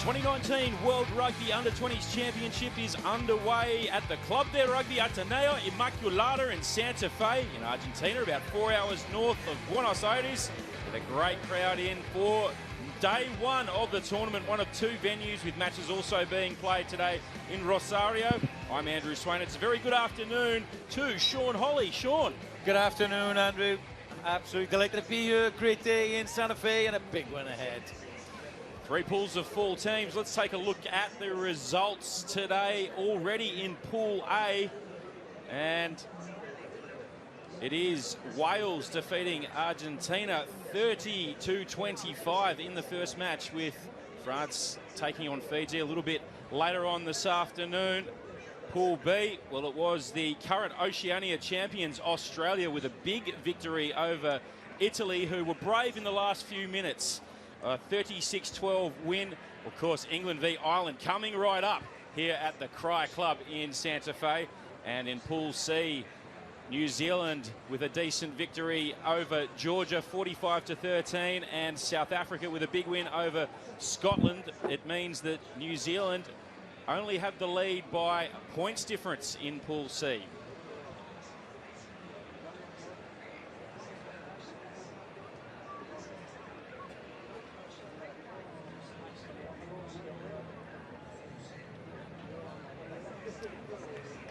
2019 World Rugby Under-20s Championship is underway at the Club de Rugby Ateneo Immaculada in Santa Fe in Argentina, about 4 hours north of Buenos Aires, with a great crowd in for day one of the tournament, one of two venues with matches also being played today in Rosario. I'm Andrew Swain. It's a very good afternoon to Sean Holly. Sean. Good afternoon, Andrew. Absolutely delighted to be here. Great day in Santa Fe and a big one ahead. Three pools of full teams. Let's take a look at the results today already in Pool A. And it is Wales defeating Argentina 30-25 in the first match, with France taking on Fiji a little bit later on this afternoon. Pool B, well, it was the current Oceania champions Australia with a big victory over Italy, who were brave in the last few minutes. A 36-12 win. Of course, England v Ireland coming right up here at the Cry Club in Santa Fe. And in Pool C, New Zealand with a decent victory over Georgia, 45-13, and South Africa with a big win over Scotland. It means that New Zealand only have the lead by points difference in Pool C.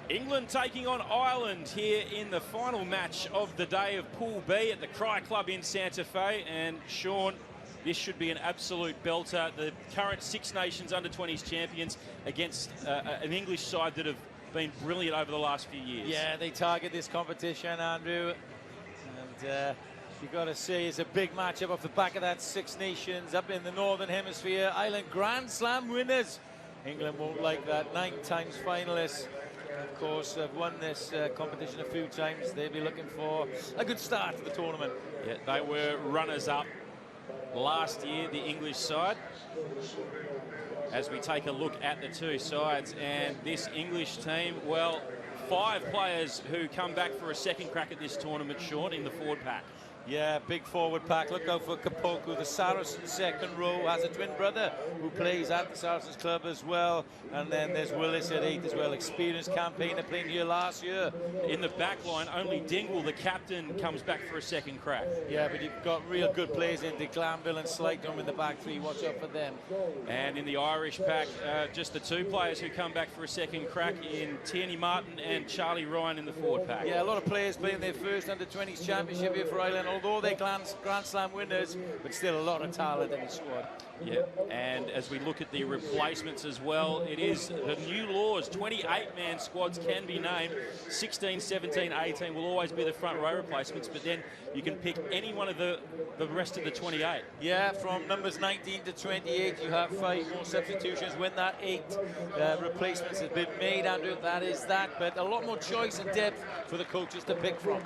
England taking on Ireland here in the final match of the day of Pool B at the Cry Club in Santa Fe. And Sean, this should be an absolute belter. The current Six Nations Under-20s champions against an English side that have been brilliant over the last few years. Yeah, they target this competition, Andrew. And you've got to say it's a big matchup off the back of that Six Nations up in the Northern Hemisphere. Ireland Grand Slam winners. England won't like that. 9 times finalists. Of course, have won this competition a few times. They'll be looking for a good start to the tournament. Yeah, they were runners-up last year, the English side. As we take a look at the two sides, and this English team, well, 5 players who come back for a second crack at this tournament, Sean, in the forward pack. Yeah, big forward pack. Look out for Kapoku. The Saracens second row has a twin brother who plays at the Saracens club as well. And then there's Willis at 8 as well. Experienced campaigner playing here last year. In the back line, only Dingle, the captain, comes back for a second crack. Yeah, but you've got real good players in De Glanville and Slighton in the back three. Watch out for them. And in the Irish pack, just the 2 players who come back for a second crack in Tierney Martin and Charlie Ryan in the forward pack. Yeah, a lot of players playing their first Under-20s championship here for Ireland. Although they're Grand Slam winners, but still a lot of talent in the squad. Yeah, and as we look at the replacements as well, it is the new laws. 28-man squads can be named. 16, 17, 18 will always be the front row replacements, but then you can pick any one of the rest of the 28. Yeah, from numbers 19 to 28, you have 5 more substitutions. When that 8 replacements has been made, Andrew, that is that. But a lot more choice and depth for the coaches to pick from.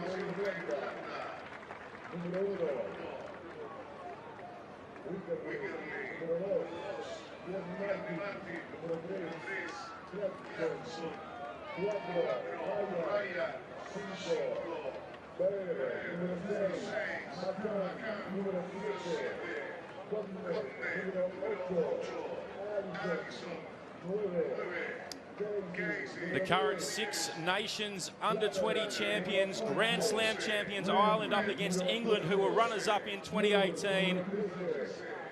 The current Six Nations Under-20 champions, Grand Slam champions Ireland up against England, who were runners-up in 2018.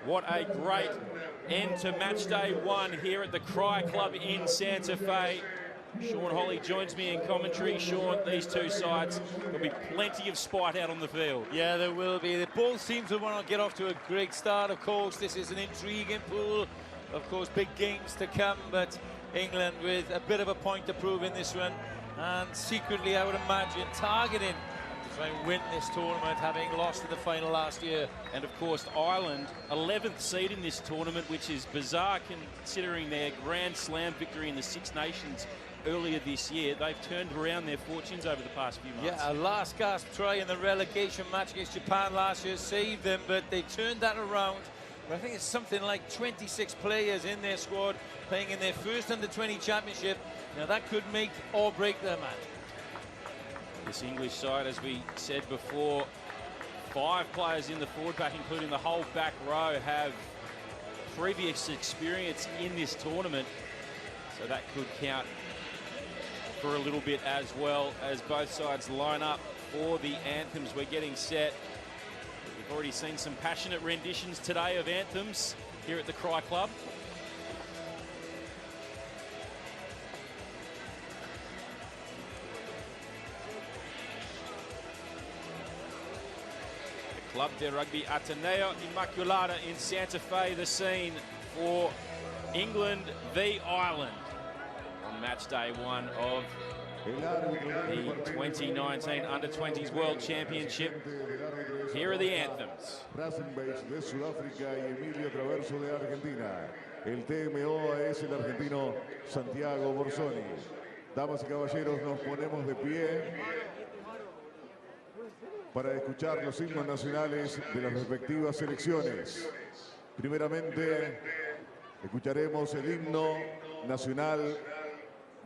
What a great end to match day 1 here at the Cry Club in Santa Fe. Sean Holly joins me in commentary. Sean, these two sides, there'll be plenty of spite out on the field. Yeah, there will be. Both teams will want to get off to a great start. Of course, this is an intriguing pool. Of course, big games to come, but England with a bit of a point to prove in this one, and secretly, I would imagine, targeting to try and win this tournament, having lost in the final last year. And of course, Ireland, 11th seed in this tournament, which is bizarre considering their Grand Slam victory in the Six Nations earlier this year. They've turned around their fortunes over the past few months. Yeah, a last gasp try in the relegation match against Japan last year saved them, but they turned that around. I think it's something like 26 players in their squad playing in their first Under-20 championship. Now that could make or break their match. This English side, as we said before, 5 players in the forward pack, including the whole back row, have previous experience in this tournament, so that could count for a little bit as well as both sides line up for the anthems. We're getting set. We've already seen some passionate renditions today of anthems here at the Cry Club. Club de Rugby Ateneo Immaculada in Santa Fe, the scene for England v Ireland on match day 1 of the 2019 Under-20s World Championship. Here are the anthems. Rasenbeich de Sudáfrica y Emilio Traverso de Argentina. El TMO es el argentino Santiago Borsoni. Damas y caballeros, nos ponemos de pie para escuchar los himnos nacionales de las respectivas selecciones. Primeramente, escucharemos el himno nacional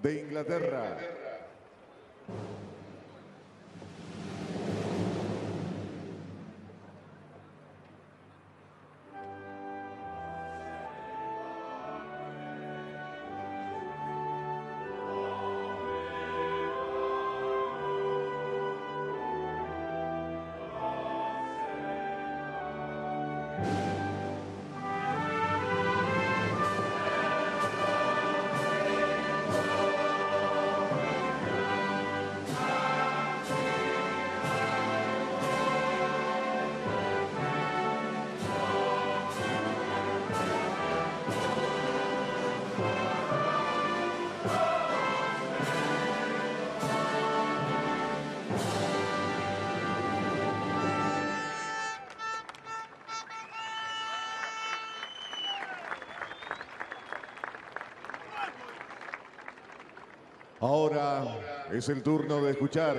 de Inglaterra. Ahora es el turno de escuchar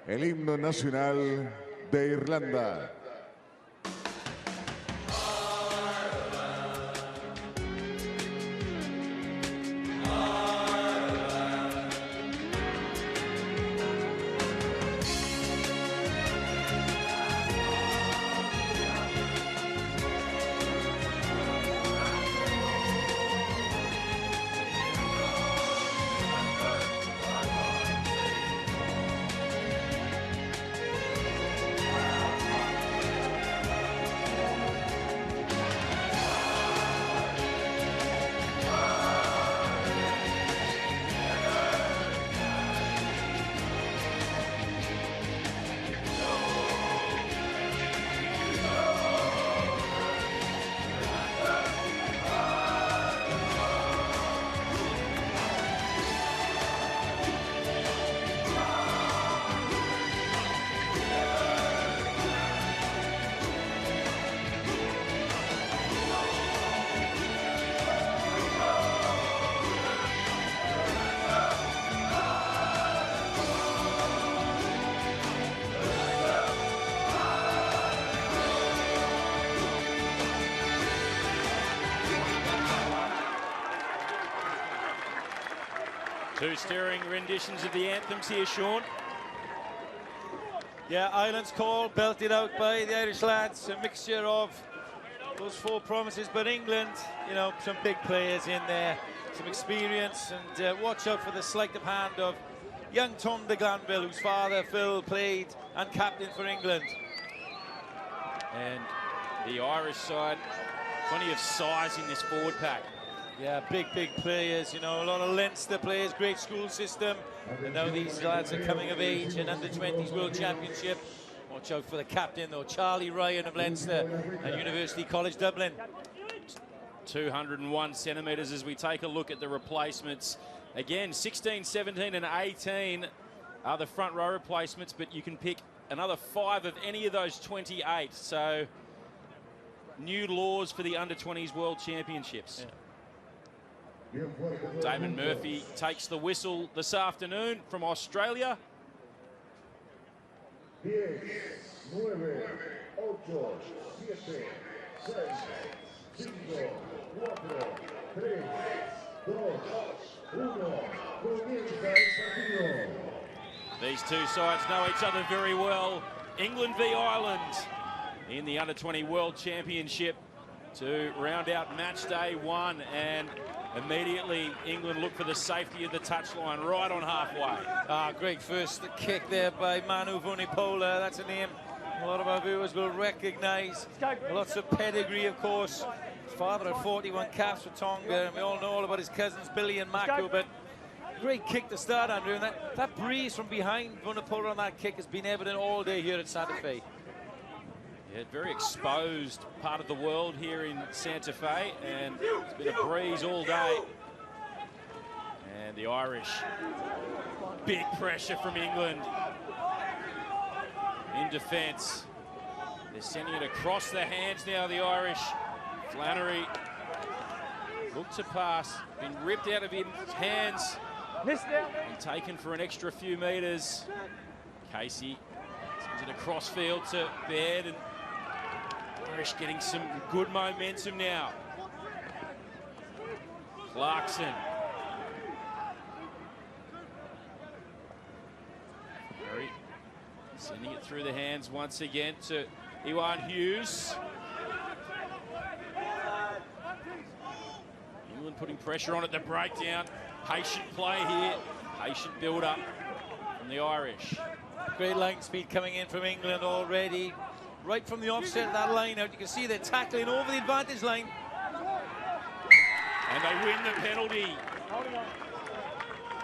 el himno nacional de Irlanda. Two stirring renditions of the anthems here, Sean. Yeah, Ireland's call belted out by the Irish lads. A mixture of those 4 promises, but England, you know, some big players in there, some experience, and watch out for the sleight of hand of young Tom de Glanville, whose father, Phil, played and captain for England. And the Irish side, plenty of size in this forward pack. Yeah, big players, you know, a lot of Leinster players, great school system. And now these lads are coming of age in Under-20s World Championship. Watch out for the captain, though, Charlie Ryan of Leinster at University College Dublin. 201 centimetres as we take a look at the replacements. Again, 16, 17 and 18 are the front row replacements, but you can pick another 5 of any of those 28. So, new laws for the Under-20s World Championships. Yeah. Damon Murphy takes the whistle this afternoon from Australia. 10, 9, 8, 7, 6, 5, 4, 3, 2, 1. Comienza el partido. These two sides know each other very well. England v Ireland in the Under-20 World Championship. to round out match day 1, and immediately England look for the safety of the touchline right on halfway. Great first kick there by Manu Vunipola. That's a name a lot of our viewers will recognise. Lots of pedigree, of course. His father had 41 caps for Tonga, and we all know all about his cousins Billy and Mako, but great kick to start, Andrew, and that breeze from behind Vunipola on that kick has been evident all day here at Santa Fe. Yeah, very exposed part of the world here in Santa Fe, and it's been a breeze all day. And the Irish, big pressure from England in defence. They're sending it across the hands now, the Irish. Flannery looked to pass, been ripped out of his hands and taken for an extra few metres. Casey sends it across field to Baird, and Irish getting some good momentum now. Clarkson. Murray sending it through the hands once again to Iwan Hughes. England putting pressure on at the breakdown. Patient play here. Patient build-up from the Irish. Great line speed coming in from England already. Right from the offset of that line out, you can see they're tackling over the advantage line. And they win the penalty.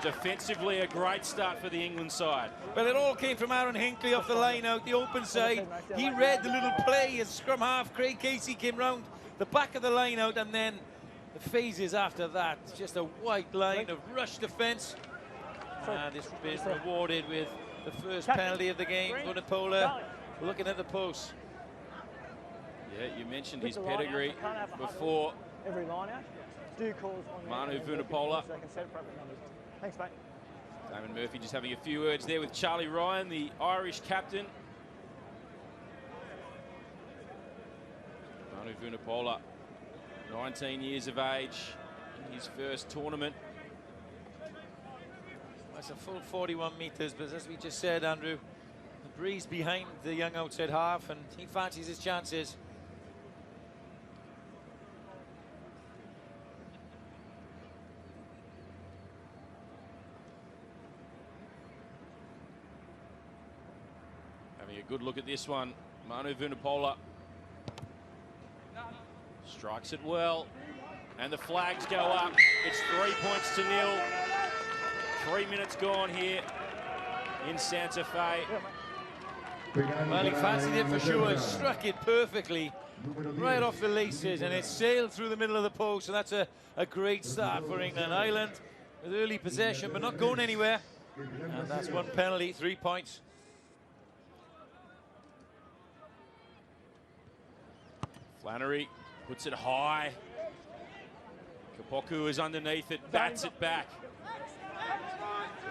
Defensively, a great start for the England side. But it all came from Aaron Hinckley off the line out, the open side. He read the little play as scrum half Craig Casey came round the back of the line out, and then the phases after that. Just a white line of rush defence. And it's been rewarded with the first penalty of the game. Vunipola looking at the post. Yeah, you mentioned his pedigree before. Every line out. Do calls on Manu Vunipola. so they can set appropriate numbers. Thanks, mate. Damon Murphy just having a few words there with Charlie Ryan, the Irish captain. Manu Vunipola, 19 years of age, in his first tournament. That's a full 41 metres, but as we just said, Andrew, the breeze behind the young outside half, and he fancies his chances. Having a good look at this one, Manu Vunipola strikes it well, and the flags go up. It's 3-0. 3 minutes gone here in Santa Fe. Well, he fancied it for sure, struck it perfectly right off the laces, and it sailed through the middle of the post, and that's a great start for England. Ireland with early possession, but not going anywhere, and that's one penalty, 3 points. Flannery puts it high. Kapoku is underneath it, bats it back.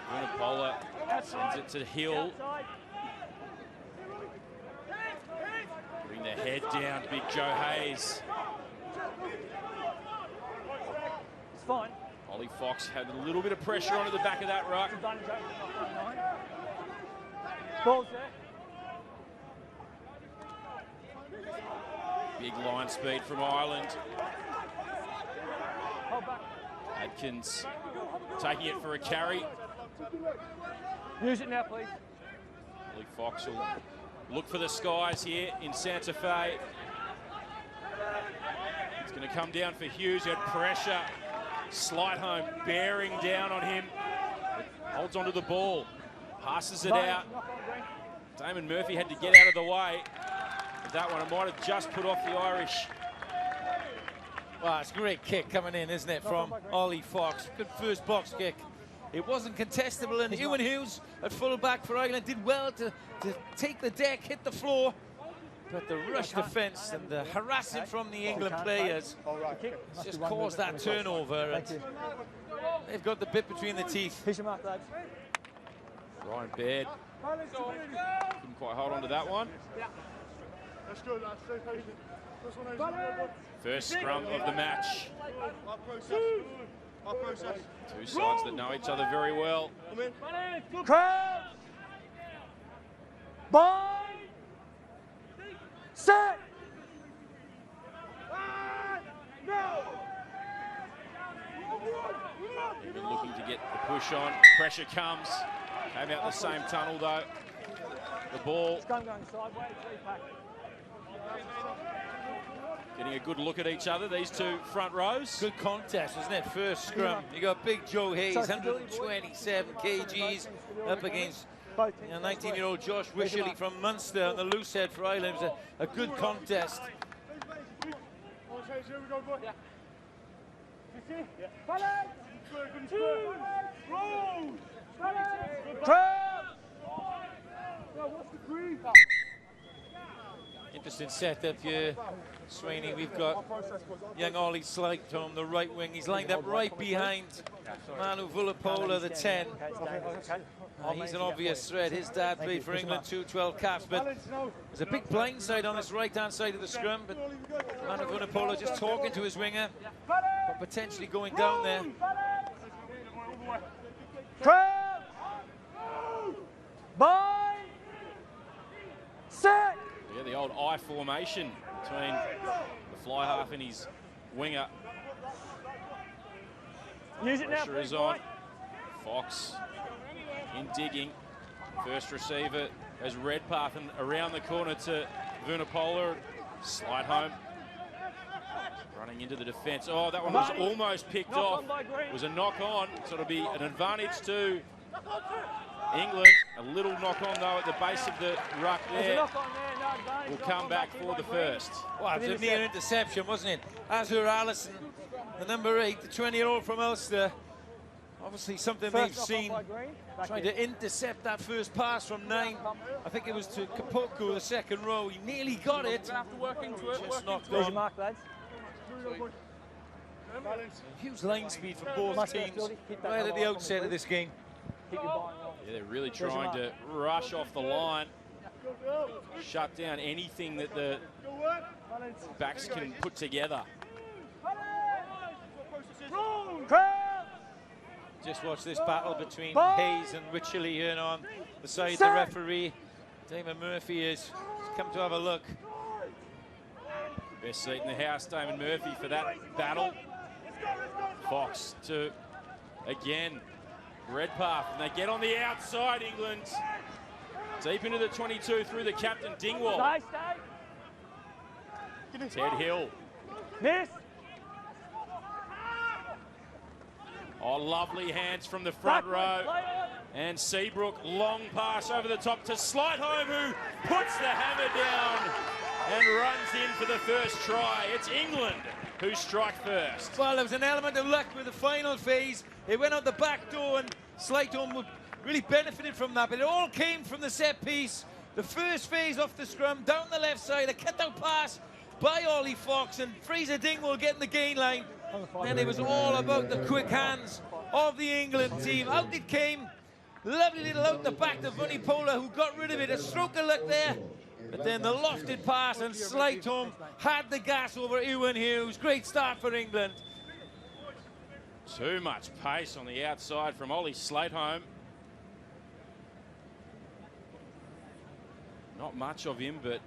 Vunipola sends it to Hill. Bring the head down, big Joe Hayes. It's fine. Ollie Fox had a little bit of pressure on at the back of that ruck. Balls there. Big line speed from Ireland. Hold back. Adkins taking it for a carry. Use it now, please. Ollie Fox will look for the skies here in Santa Fe. It's going to come down for Hughes. He had pressure. Slight home bearing down on him. Holds onto the ball. Passes it out. Damon Murphy had to get out of the way. But that one, it might have just put off the Irish. Well, it's a great kick coming in, isn't it, from Ollie Fox. Good first box kick. It wasn't contestable, and Ewan Hughes at full back for Ireland did well to take the deck, hit the floor. But the rush defence and the harassing from the England players just caused that turnover. And they've got the bit between the teeth. Here's your mark, lads. Ryan Baird couldn't quite hold on to that one. That's good, lads. Stay patient. First scrum of the match. Our process. Two sides that know each other very well. Come in. Crowd. Bind. Set. Even looking to get the push on. Pressure comes. Came out the same tunnel though. The ball. Scrum going sideways, 3-pack. Getting a good look at each other, these two front rows. Good contest, wasn't it? First scrum. You got big Joe Hayes, 127 kgs, up against 19-year-old Josh Wishley from Munster on the loose head for Ireland. It was a good contest. Here we go, boy. Yeah. Interesting setup here, Sweeney. We've got young Ollie Slyke on the right wing. He's lined up right behind Manu Vunipola, the 10. He's an obvious threat. His dad played for England, 2-12 caps, but there's a big blind side on this right-hand side of the scrum, but Manu Vunipola just talking to his winger, but potentially going down there. Bind! Set! Yeah, the old I formation between the fly half and his winger. Use it now, Pressure is please, on. Mike. Fox in digging. First receiver as Redpath and around the corner to Vunipola. Slide home. Running into the defence. Oh, that one was almost picked off. It was a knock on, so it'll be an advantage to England. A little knock on though at the base of the ruck there. Will come back for the first. Well, it was a near interception, wasn't it? Azur Allison, the number 8, the 20-year-old from Ulster. Obviously something they've seen. Trying to intercept that first pass from 9. I think it was to Kapoku, the second row. He nearly got it. Just knocked on. Mark, lads. Huge line speed for both teams right at the outset of this game. Yeah, they're really trying to rush off the line. Shut down anything that the backs can put together. Just watch this battle between Hayes and Wycherley here on the side. The referee, Damon Murphy, has come to have a look. Best seat in the house, Damon Murphy, for that battle. Fox to, again, Redpath, and they get on the outside, England. Deep into the 22 through the captain, Dingwall. Ted Hill. Miss. Oh, lovely hands from the front row. And Seabrook, long pass over the top to Slightholm, who puts the hammer down and runs in for the first try. It's England who strike first. Well, there was an element of luck with the final phase. It went out the back door, and Slightholm really benefited from that, but it all came from the set piece. The first phase off the scrum, down the left side, a cut-out pass by Ollie Fox, and Fraser Dingwall getting the gain line. Then it was all about the quick hands of the England team. Out it came. Lovely little out the back to Vunipola, who got rid of it. A stroke of luck there. But then the lofted pass, and Slightholm had the gas over Ewan Hughes. Great start for England. Too much pace on the outside from Ollie Slightholm. Not much of him, but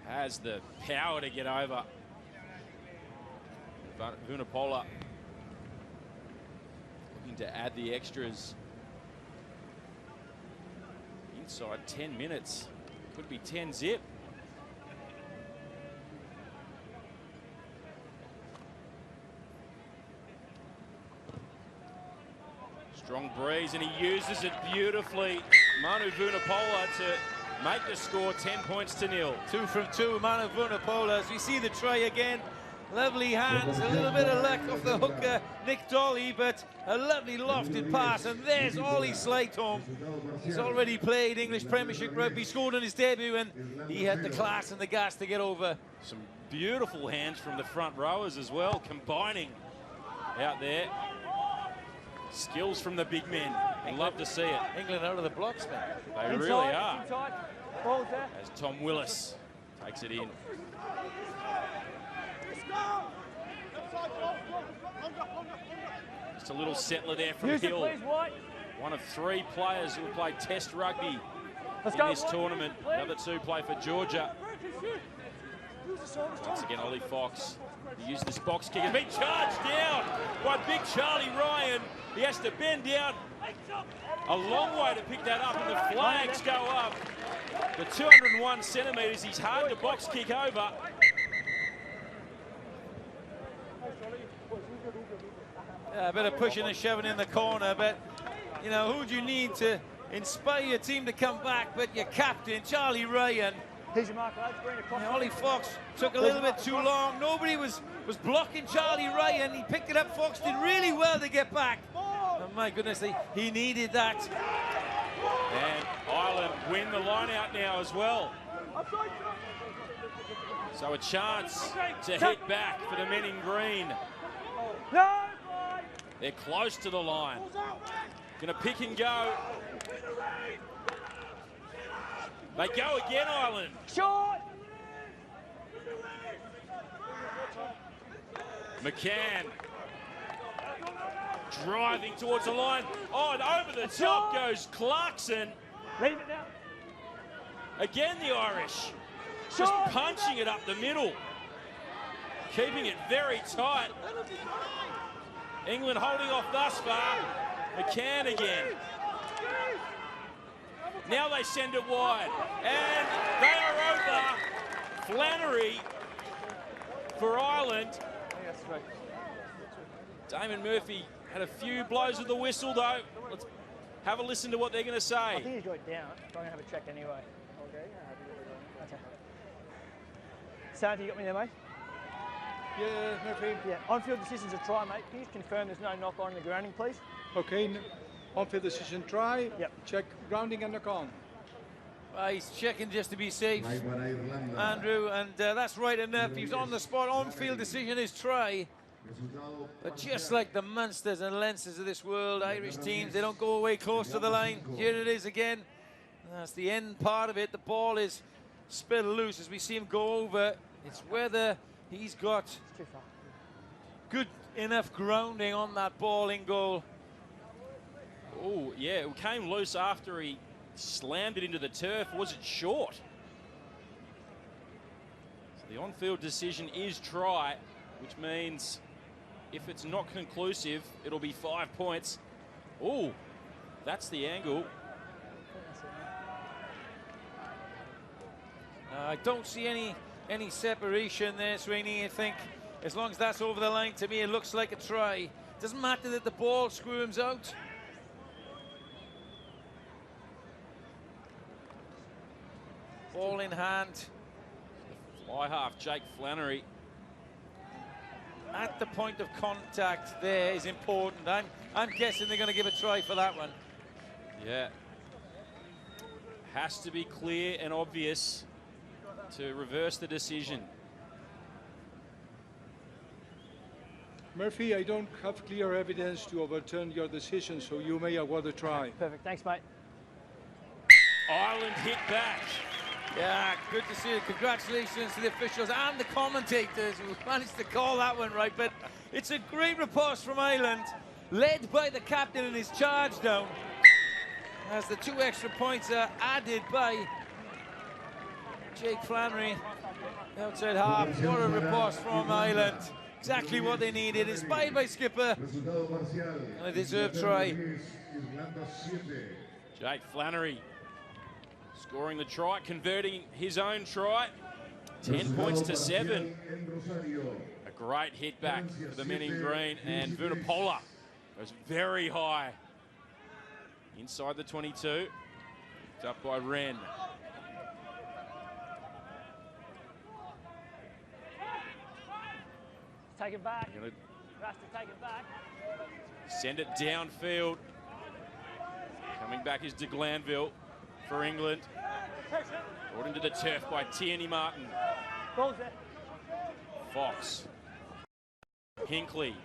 has the power to get over. Vunipola looking to add the extras. Inside 10 minutes. Could be 10 zip. Strong breeze, and he uses it beautifully. Manu Vunipola to make the score 10-0. 2 from 2, Manu Vunipola. As we see the try again. Lovely hands, a little bit of luck off the hooker, Nick Dolly, but a lovely lofted pass, and there's Ollie Slightholm. He's already played English Premiership rugby, scored on his debut, and he had the class and the gas to get over. Some beautiful hands from the front rowers as well, combining out there. Skills from the big men. Love to see it. England out of the blocks, man. They really are. As Tom Willis takes it in. Just a little settler there from Hill. One of 3 players who will play Test rugby in this tournament. The other 2 play for Georgia. Once again, Ollie Fox He used this box kick. It's been charged down by big Charlie Ryan. He has to bend down a long way to pick that up, and the flags go up. The 201 centimetres, he's hard to box kick over. Yeah, a bit of pushing and shoving in the corner, but, you know, who do you need to inspire your team to come back but your captain, Charlie Ryan? Here's your mark, lads. Bring it across. Ollie Fox took a little bit too long. Nobody was blocking Charlie Ryan. He picked it up. Fox did really well to get back. Oh, my goodness, he needed that. And Ireland win the line out now as well. So a chance to hit back for the men in green. No! They're close to the line. Gonna pick and go. They go again, Ireland. Short! McCann driving towards the line. Oh, and over the top goes Clarkson. Leave it now. Again, the Irish. Just Short. punching it up the middle. Keeping it very tight. England holding off thus far. McCann again. Now they send it wide. And they are over. Flannery for Ireland. Damon Murphy had a few blows with the whistle, though. Let's have a listen to what they're going to I say. think he's got it down, but I'm going to have a check anyway. Okay. Sam, you got me there, mate? Yeah, Murphy. Yeah. On-field decisions a try, mate. Can you just confirm there's no knock on the grounding, please? Okay, on-field decision try. Yep. Check grounding and knock on. He's checking just to be safe, Andrew, and that's right enough. He's on the spot. On-field decision is try. But just like the Munsters and Leinsters of this world, Irish teams, they don't go away close to the line. Here it is again. That's the end part of it. The ball is spilled loose as we see him go over. It's whether he's got good enough grounding on that ball in goal. Oh, yeah, it came loose after he slammed it into the turf. Was it short? So the on-field decision is try, which means if it's not conclusive, it'll be 5 points. Oh, that's the angle. I don't see any separation there, Sweeney. I think as long as that's over the line, to me, it looks like a try. Doesn't matter that the ball squirms out. Ball in hand. Fly half, Jake Flannery. At the point of contact there is important. I'm guessing they're going to give a try for that one. Yeah. Has to be clear and obvious to reverse the decision. Murphy, I don't have clear evidence to overturn your decision, so you may award a try. Perfect. Thanks, mate. Ireland hit back. Yeah, good to see you. Congratulations to the officials and the commentators who managed to call that one right. But it's a great riposte from Ireland, led by the captain in his charge down, as the 2 extra points are added by Jake Flannery. Outside half. What a riposte from Ireland. Exactly what they needed. Inspired by skipper. And a deserved try. Jake Flannery scoring the try, converting his own try. 10 points to 7. A great hit back for the men in green, and Vunipola goes very high inside the 22. Picked up by Wren. Take it back. Has to take it back. Send it downfield. Coming back is de Glanville for England. Brought into the turf by Tierney Martin. Ball's there. Fox. Hinkley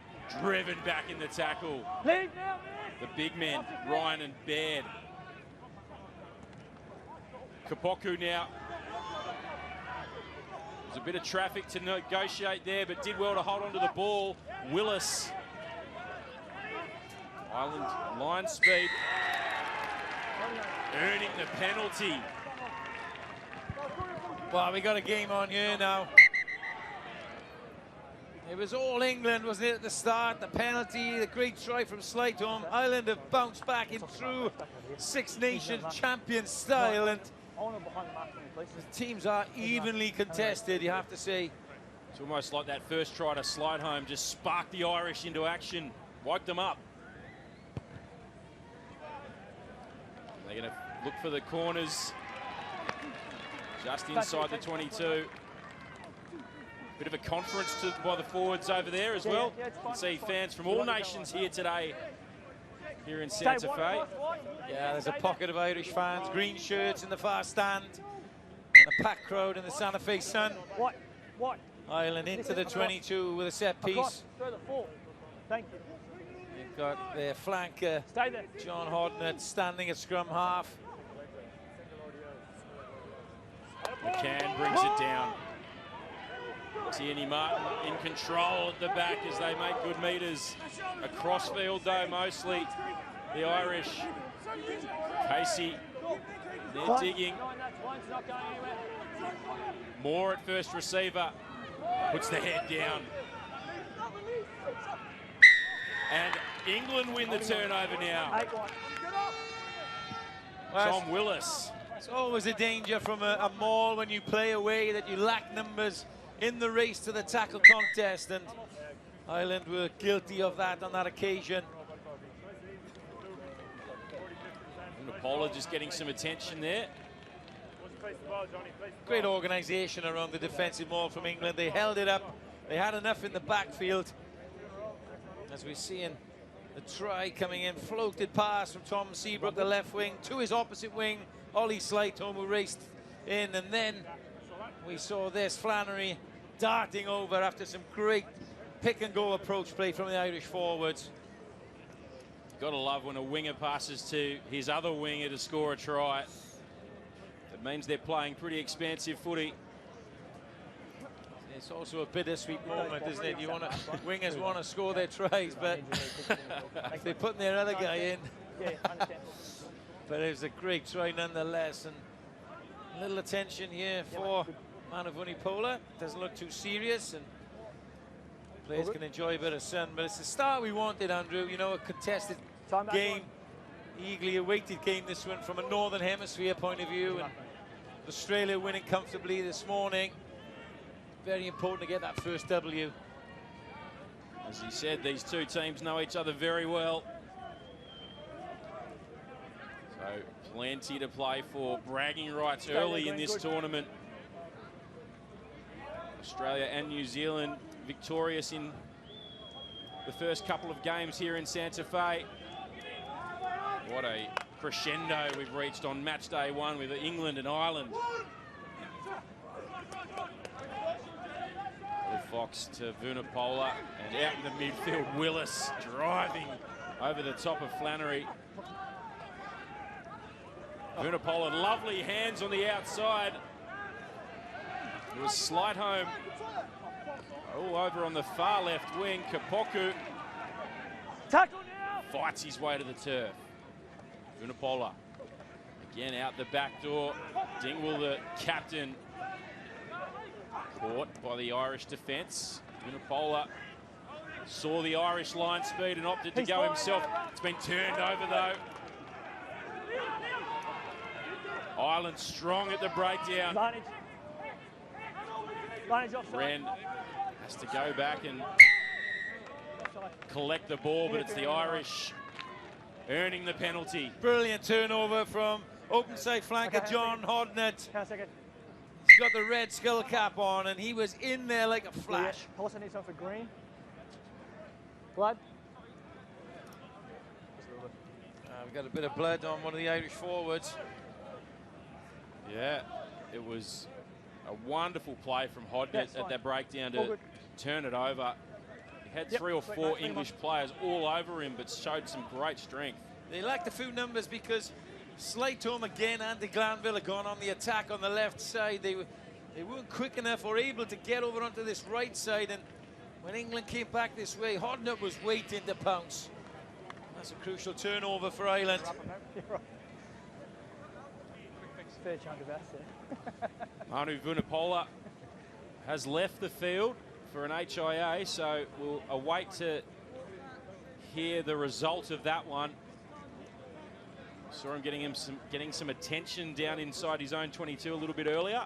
driven back in the tackle. Leave now, The big men, Ryan and Baird. Kapoku now. There's a bit of traffic to negotiate there, but did well to hold on to the ball. Willis. Ireland line speed. Earning the penalty. Well, we got a game on here now. It was all England, wasn't it, at the start? The penalty, the great try from Slightholm. Ireland have bounced back in true Six Nations champion style, and the teams are evenly contested, you have to say. It's almost like that first try to slide home just sparked the Irish into action, woke them up. They're going to look for the corners just inside the 22. Bit of a conference by the forwards over there as well. You can see fans from all nations here today, here in Santa Fe. Yeah, there's a pocket of Irish fans, green shirts in the far stand, and a packed crowd in the Santa Fe sun. Ireland into the 22 with a set piece. Thank you. You've got their flanker, John Hodnett, standing at scrum half. McCann brings it down. Tierney Martin in control at the back as they make good meters. Across field though, mostly the Irish. Casey, they're digging. Moore at first receiver, puts the head down. And England win the turnover now. Tom Willis. It's always a danger from a maul when you play away, that you lack numbers in the race to the tackle contest, and Ireland were guilty of that on that occasion. Napola just getting some attention there. Great organisation around the defensive maul from England. They held it up. They had enough in the backfield. As we're seeing the try coming in, floated pass from Tom Seabrook, the left wing, to his opposite wing, Ollie Slightholm, who raced in, and then we saw this, Flannery darting over after some great pick-and-go approach play from the Irish forwards. Got to love when a winger passes to his other winger to score a try. It means they're playing pretty expansive footy. It's also a bittersweet moment, isn't it? Wingers want to score their tries, but if they're putting their other guy in. But it was a great try nonetheless, and a little attention here for Manu Vunipola. Doesn't look too serious, and players can enjoy a bit of sun. But it's the start we wanted, Andrew. You know, a contested game, eagerly awaited game, this one, from a Northern Hemisphere point of view. And Australia winning comfortably this morning. Very important to get that first W. As he said, these two teams know each other very well. So plenty to play for. Bragging rights early in this tournament. Australia and New Zealand victorious in the first couple of games here in Santa Fe. What a crescendo we've reached on match day one with England and Ireland. Fox to Vunipola, and out in the midfield, Willis driving over the top of Flannery. Vunipola, lovely hands on the outside. It was Slightholm all over on the far left wing. Kapoku fights his way to the turf. Vunipola again out the back door. Dingwall, the captain, caught by the Irish defence. Vunipola saw the Irish line speed and opted to go himself. It's been turned over though. Ireland strong at the breakdown. Wren has to go back and collect the ball, but it's the Irish earning the penalty. Brilliant turnover from open side flanker John Hodnett. He's got the red skull cap on, and he was in there like a flash. Also needs something for green. Blood. We've got a bit of blood on one of the Irish forwards. Yeah, it was a wonderful play from Hodnett at that breakdown to turn it over. He had 3 or 4 English players all over him, but showed some great strength. They lacked a few numbers because Slightholm again and de Glanville had gone on the attack on the left side. They weren't quick enough or able to get over onto this right side, and when England came back this way, Hodnett was waiting to pounce. That's a crucial turnover for Ireland. Fair chunk of us there. Manu Vunipola has left the field for an HIA, so we'll await to hear the result of that one. Saw him getting some attention down inside his own 22 a little bit earlier.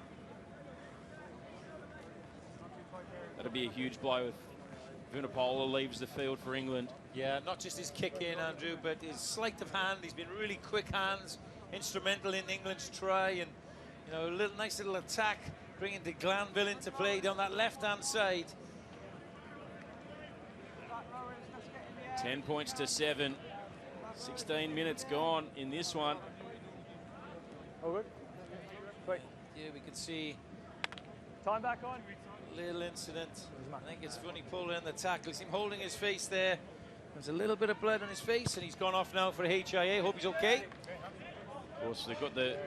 That'll be a huge blow if Vunipola leaves the field for England. Yeah, not just his kick in, Andrew, but his sleight of hand. He's been really quick hands, instrumental in England's try, and you know, a nice little attack, bringing de Glanville into play down that left-hand side. 10 points to 7. 16 minutes gone in this one. All good. Great. Yeah, we could see Time back on. little incident. I think it's Vunipola in the tackle. See him holding his face there. There's a little bit of blood on his face, and he's gone off now for a HIA. Hope he's okay. Of course, they've got the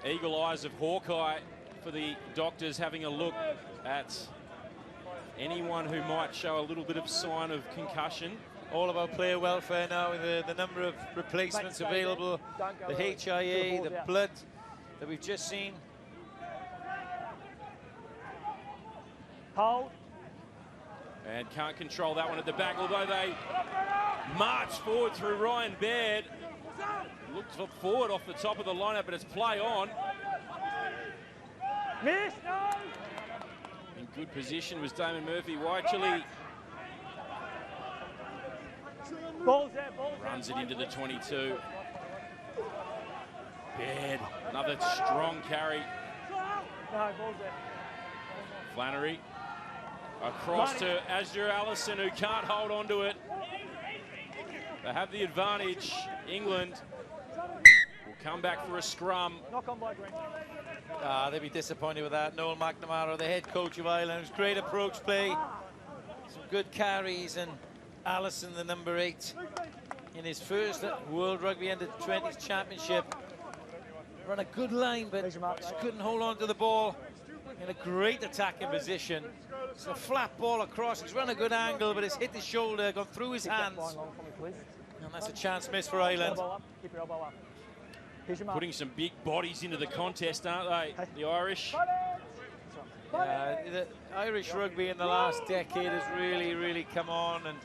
eagle eyes of Hawkeye for the doctors, having a look at anyone who might show a little bit of sign of concussion. All about player welfare now, with the number of replacements available, the HIA, the blood that we've just seen. Hold. And can't control that one at the back, although they march forward through Ryan Baird. Looked forward off the top of the lineup, but it's play on. Miss, no! In good position was Damon Murphy. Wycherley Ball's there, ball's there. runs it into the 22. Baird, another strong carry. No, ball's there. Flannery across to Azure Allison, who can't hold on to it. They have the advantage. England will come back for a scrum. Knock on by Green. They'd be disappointed with that. Noel McNamara, the head coach of Ireland, was great approach play, some good carries, and Allison, the number 8, in his first World Rugby Under-20s Championship, run a good line, but just couldn't hold on to the ball in a great attacking position. It's a flat ball across. He's run a good angle, but it's hit his shoulder, gone through his hands. And that's a chance missed for Ireland. Keep your elbow up. Here's your mark. Putting some big bodies into the contest, aren't they, the Irish? The Irish rugby in the last decade has really come on, and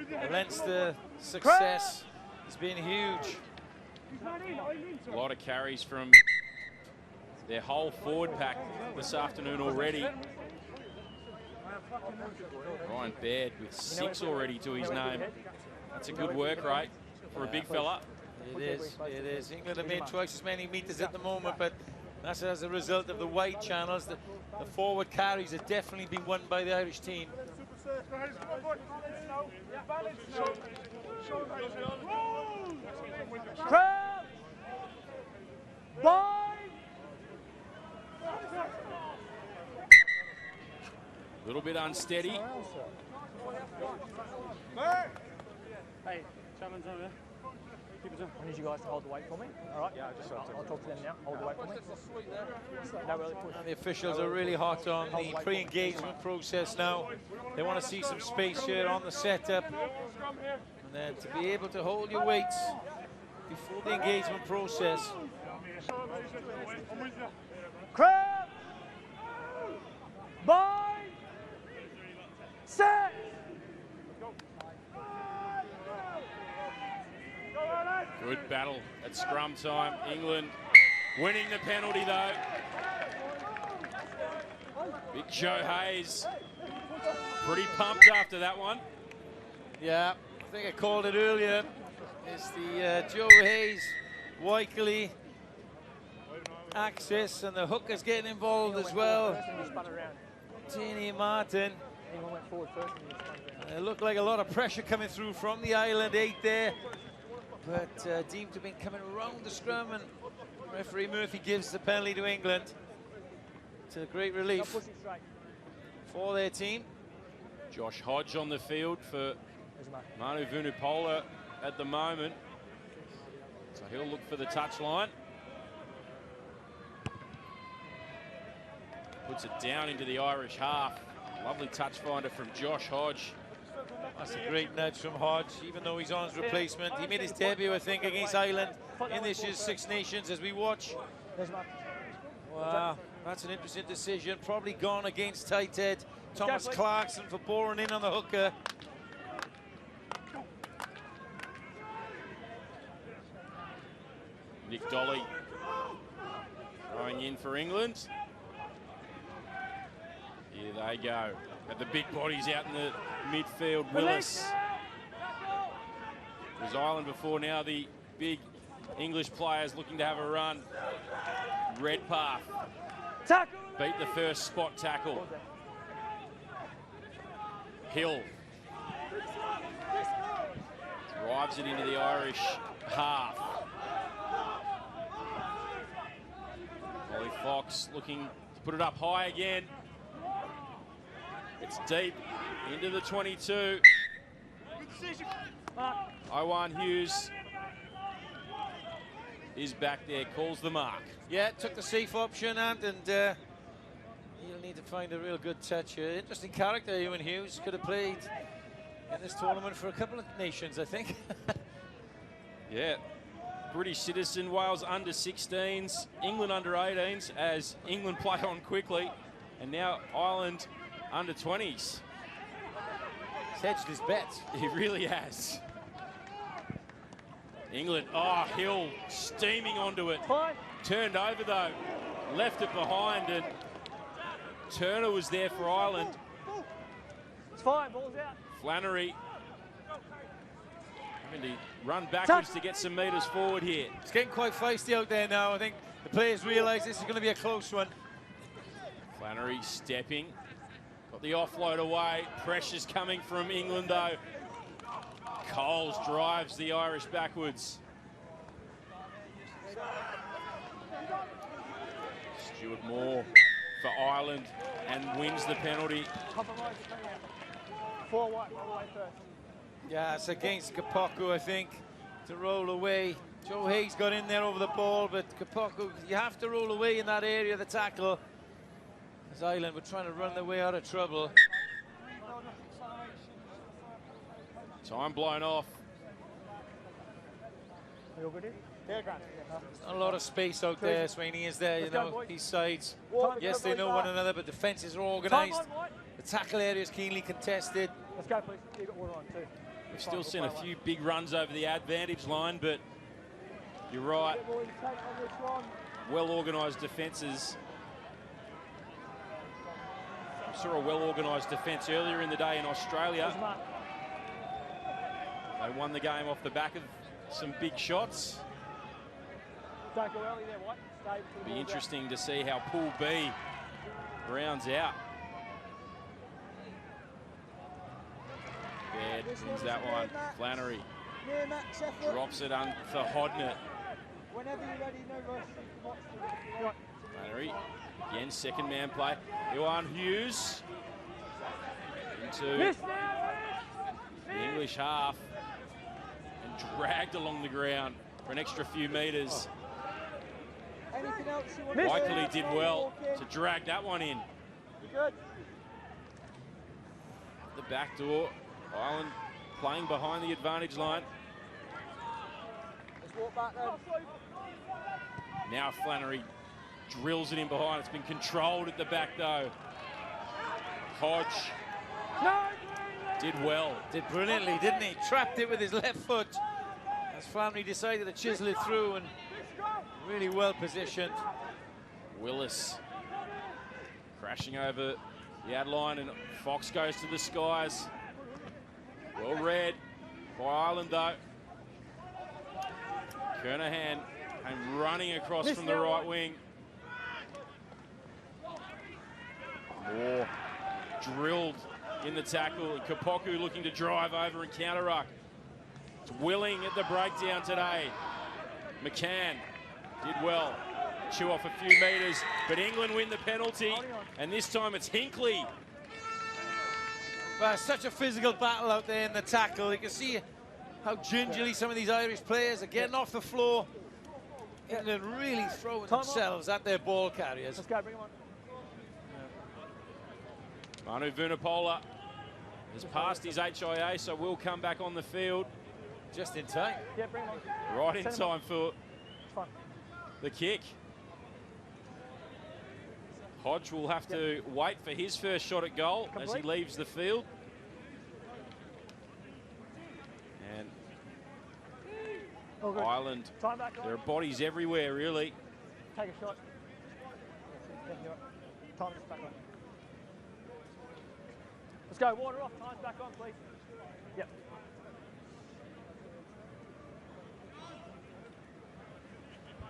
the Leinster success has been huge. A lot of carries from their whole forward pack this afternoon already. Ryan Baird with 6 already to his name. That's a good work rate for a big fella. It is. England have made twice as many meters at the moment, but that's as a result of the wide channels. The forward carries have definitely been won by the Irish team. Crowd! Bye! A little bit unsteady. Hey, Chairman's on there. I need you guys to hold the weight for me. All right? Yeah, I'll talk to them now. Hold the weight for me. No, really push. And the officials are really hot on the pre-engagement process now. They want to see some space here on the setup. And then to be able to hold your weights before the engagement process. Crowd! Bind! Set! Good battle at scrum time. England winning the penalty though. Big Joe Hayes pretty pumped after that one. Yeah, I think I called it earlier. It's the Joe Hayes, Wycherley access, and the hookers getting involved as well. Tini Martin. England went forward first and you spun around. It looked like a lot of pressure coming through from the Ireland 8 there, but deemed to have been coming around the scrum, and referee Murphy gives the penalty to England, to great relief for their team. Josh Hodge on the field for Manu Vunipola at the moment, so he'll look for the touchline. Puts it down into the Irish half. Lovely touch finder from Josh Hodge. That's a great nudge from Hodge, even though he's on his replacement. He made his debut, I think, against Ireland in this year's Six Nations as we watch. Wow, That's an interesting decision. Probably gone against tight head. Thomas Clarkson for boring in on the hooker. Nick Dolly throwing in for England. Here they go. Got the big bodies out in the midfield. Willis. It was Ireland before, now the big English players looking to have a run. Redpath beat the first spot tackle. Hill drives it into the Irish half. Ollie Fox looking to put it up high again. It's deep into the 22. Owen Hughes is back there, calls the mark. Yeah, took the safe option, and he'll need to find a real good touch here. Interesting character, Owen Hughes. Could have played in this tournament for a couple of nations, I think. Yeah, British citizen, Wales under 16s, England under 18s, as England play on quickly, and now Ireland under 20s. He's hedged his bets. He really has. England, oh, Hill steaming onto it. Turned over though, left it behind, and Turner was there for Ireland. It's fine, ball's out. Flannery having to run backwards to get some metres forward here. It's getting quite feisty out there now. I think the players realise this is going to be a close one. Flannery stepping, got the offload away. Pressure's coming from England though. Coles drives the Irish backwards. Stuart Moore for Ireland and wins the penalty. Four white, roll away first. Yeah, it's against Kapoku, I think, to roll away. Joe Hayes got in there over the ball, but Kapoku, you have to roll away in that area of the tackle. As Ireland were trying to run their way out of trouble. Time blown off. Not a lot of space out there, Sweeney, is there? You know, these sides. Yes, they know one another, but defences are organised. The tackle area is keenly contested. Let's go, please. You've got water on too. We've still seen a few big runs over the advantage line, but you're right. Well-organised defences. We saw a well-organised defence earlier in the day in Australia. They won the game off the back of some big shots. Don't go early there, White. Be interesting to see how Pool B rounds out. Baird wins that one. Flannery drops it on for Hodnett. Whenever you're ready, no rush. Flannery, again, second man play. Owen Hughes into the English half and dragged along the ground for an extra few metres. Michael did well to drag that one in. Good. The back door, Ireland playing behind the advantage line. Let's walk back then. Now Flannery drills it in behind. It's been controlled at the back though. Hodge did well. Did brilliantly, didn't he? Trapped it with his left foot. As Flannery decided to chisel it through, and really well positioned. Willis crashing over the ad line, and Fox goes to the skies. Well read by Ireland though. Kernahan and running across from the right wing. Moore drilled in the tackle, and Kapoku looking to drive over and counter-ruck. It's Willing at the breakdown today. McCann did well. Chew off a few metres, but England win the penalty, and this time it's Hinckley. Well, such a physical battle out there in the tackle. You can see how gingerly some of these Irish players are getting off the floor. England really throwing themselves at their ball carriers. Let's go, bring them on. Manu Vunipola has passed his HIA, so will come back on the field. Just in time. Yeah, bring them on. Right in time for the kick. Hodge will have to wait for his first shot at goal as he leaves the field. And Ireland, there are bodies everywhere, really. Take a shot. Time's back on. Let's go, water off, time's back on, please. Yep.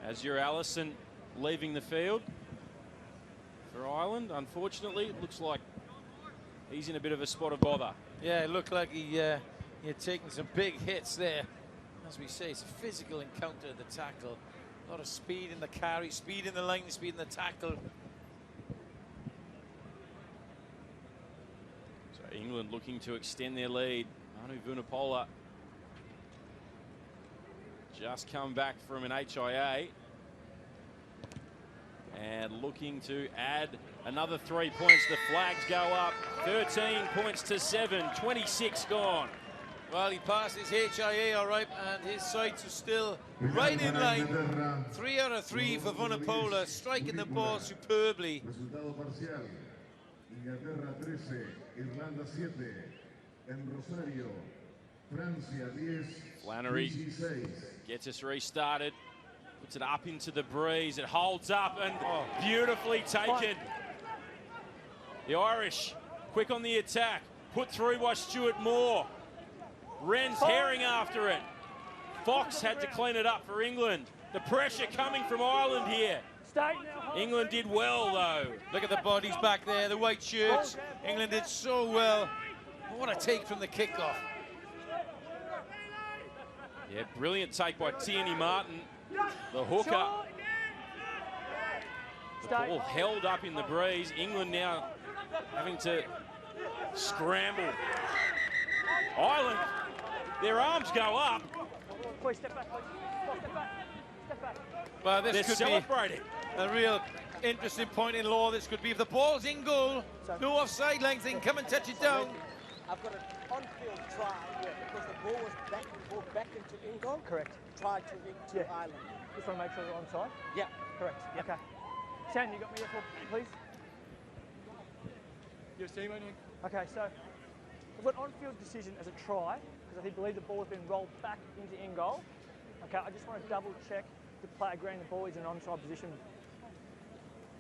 Azure Allison leaving the field for Ireland. Unfortunately, it looks like he's in a bit of a spot of bother. Yeah, it looked like he had taken some big hits there. As we say, it's a physical encounter, the tackle. A lot of speed in the carry, speed in the line, speed in the tackle. So England looking to extend their lead. Anu Vunipola just come back from an HIA and looking to add another 3 points. The flags go up, 13 points to 7, 26 gone. Well, he passed his HIA all right, and his sights are still right in line. 3 out of 3 for Vunipola, striking the ball superbly. Resultado parcial: Inglaterra 13, Irlanda 7, en Rosario, Francia 10, Flannery 16. gets us restarted, puts it up into the breeze, it holds up and beautifully taken. The Irish quick on the attack, put through by Stuart Moore. Wren's herring after it. Fox had to clean it up for England. The pressure coming from Ireland here. England did well, though. Look at the bodies back there, the white shirts. England did so well. What a take from the kickoff. Yeah, brilliant take by Tierney Martin, the hooker. The ball held up in the breeze. England now having to scramble. Ireland, their arms go up. Please step back, please. Step back. Step back. Well, this They're could celebrating. be a real interesting point in law. This could be if the ball's in goal, no offside lines, they can come and touch it down. I've got an on-field try because the ball was back into in goal. Correct. Try to Ireland. Just want to make sure we're onside? Yeah. Correct. Yep. Okay. Shan, you got me there, please? Yes, team, I think. Okay, so I've got on-field decision as a try because I believe the ball has been rolled back into in goal. Okay, I just want to double check the player agreeing the ball is in onside position.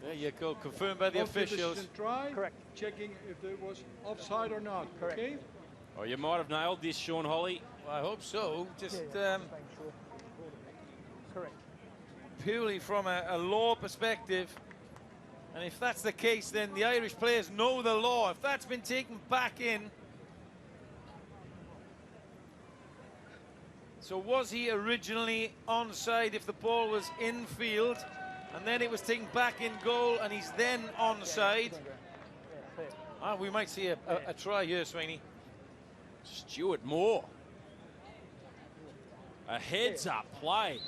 There you go, confirmed by the officials. Try. Correct. Checking if there was offside or not. Correct. Okay. Oh, you might have nailed this, Sean Holly. Well, I hope so. Just Just making sure. Correct. purely from a law perspective. And if that's the case, then the Irish players know the law. If that's been taken back in. So was he originally onside if the ball was in field, and then it was taken back in goal, and he's then onside? We might see a try here, Sweeney. Stuart Moore. A heads-up play.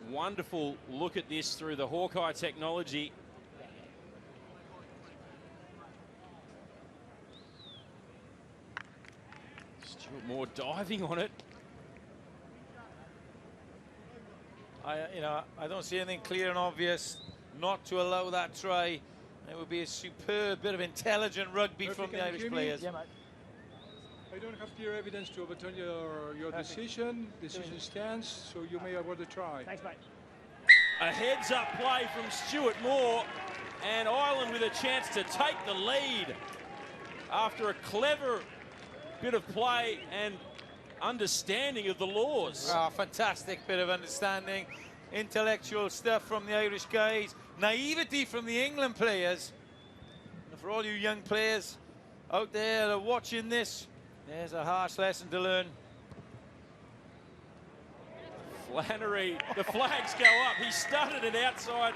Wonderful look at this through the Hawkeye technology. Stuart Moore diving on it. I don't see anything clear and obvious not to allow that try. It would be a superb bit of intelligent rugby from the Irish players. Yeah, mate. I don't have clear evidence to overturn your decision. Decision stands, so you may award the try. Thanks, mate. A heads-up play from Stuart Moore, and Ireland with a chance to take the lead after a clever bit of play and understanding of the laws. Oh, fantastic bit of understanding, intellectual stuff from the Irish guys, naivety from the England players. And for all you young players out there that are watching this, there's a harsh lesson to learn. Flannery, the flags go up. He started it outside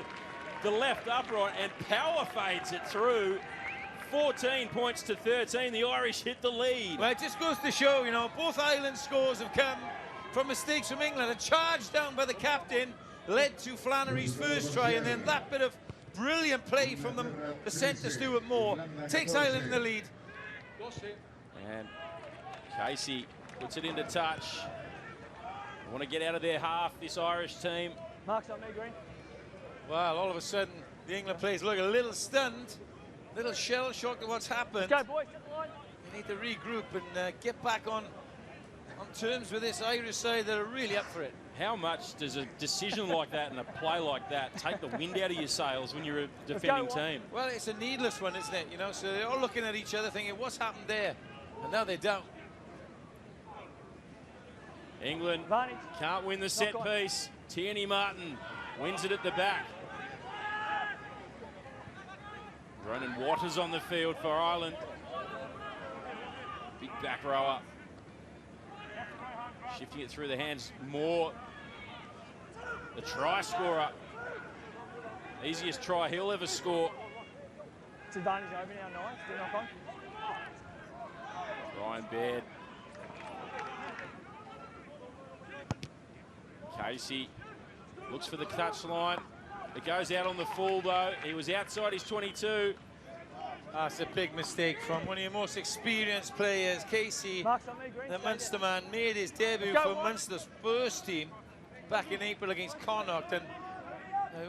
the left upright and power fades it through. 14 points to 13. The Irish hit the lead. Well, it just goes to show, both Ireland scores have come from mistakes from England. A charge down by the captain led to Flannery's first try, and then that bit of brilliant play from the centre, Stuart Moore, takes Ireland in the lead. And Casey puts it into touch. Want to get out of their half, this Irish team. Mark's on me, Green. Well, all of a sudden, the England players look a little stunned, a little shell-shocked at what's happened. Let's go, boys. Get the line. They need to regroup and get back on terms with this Irish side that are really up for it. How much does a decision like that and a play like that take the wind out of your sails when you're a defending team? Well, it's a needless one, isn't it? You know, so they're all looking at each other thinking, what's happened there? And now they don't. England Advantage. can't win the set piece. Tierney Martin wins it at the back. Ronan Waters on the field for Ireland. Big back rower. Shifting it through the hands. Moore, the try scorer. Easiest try he'll ever score. It's advantage over now, nice. Do knock on. Ryan Baird. Casey looks for the touchline. It goes out on the full though. He was outside his 22. That's a big mistake from one of your most experienced players, Casey. The Munster man made his debut for Munster's first team back in April against Connacht. And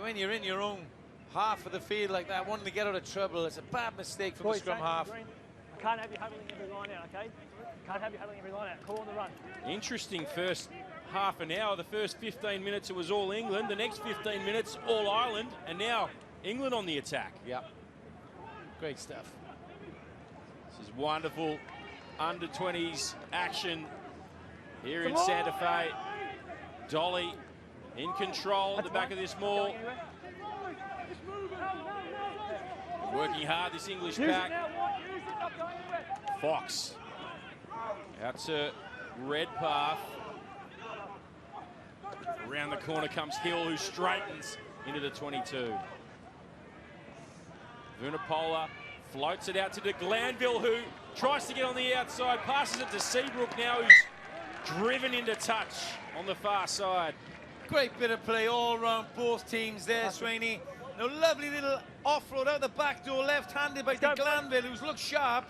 when you're in your own half of the field like that, wanting to get out of trouble, it's a bad mistake from the scrum half. I can't have you huddling every line out, okay? Can't have you huddling every line out. Call on the run. Interesting first half an hour. The first 15 minutes it was all England. The next 15 minutes all Ireland. And now England on the attack. Yep. Great stuff. This is wonderful under-20s action here in Santa Fe. Dolly in control at the back of this maul. Working hard, this English pack. Fox out to Redpath. Around the corner comes Hill, who straightens into the 22. Vunipola floats it out to de Glanville, who tries to get on the outside, passes it to Seabrook now, who's driven into touch on the far side. Great bit of play all around both teams there, Sweeney. A lovely little offload out the back door, left-handed by de Glanville, who's looked sharp.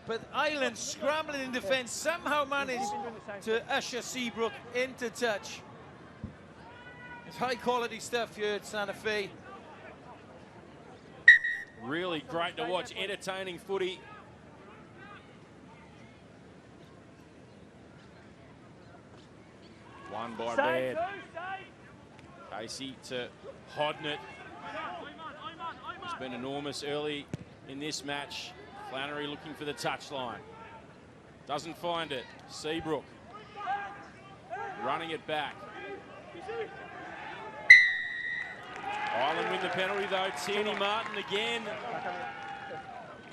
But Ireland, scrambling in defence, somehow managed to usher Seabrook into touch. It's high-quality stuff here at Santa Fe. Really great to watch, entertaining footy. Won by Baird. Casey to Hodnett. It's been enormous early in this match. Flannery looking for the touchline. Doesn't find it. Seabrook running it back. Ireland win the penalty though. Tierney Martin again.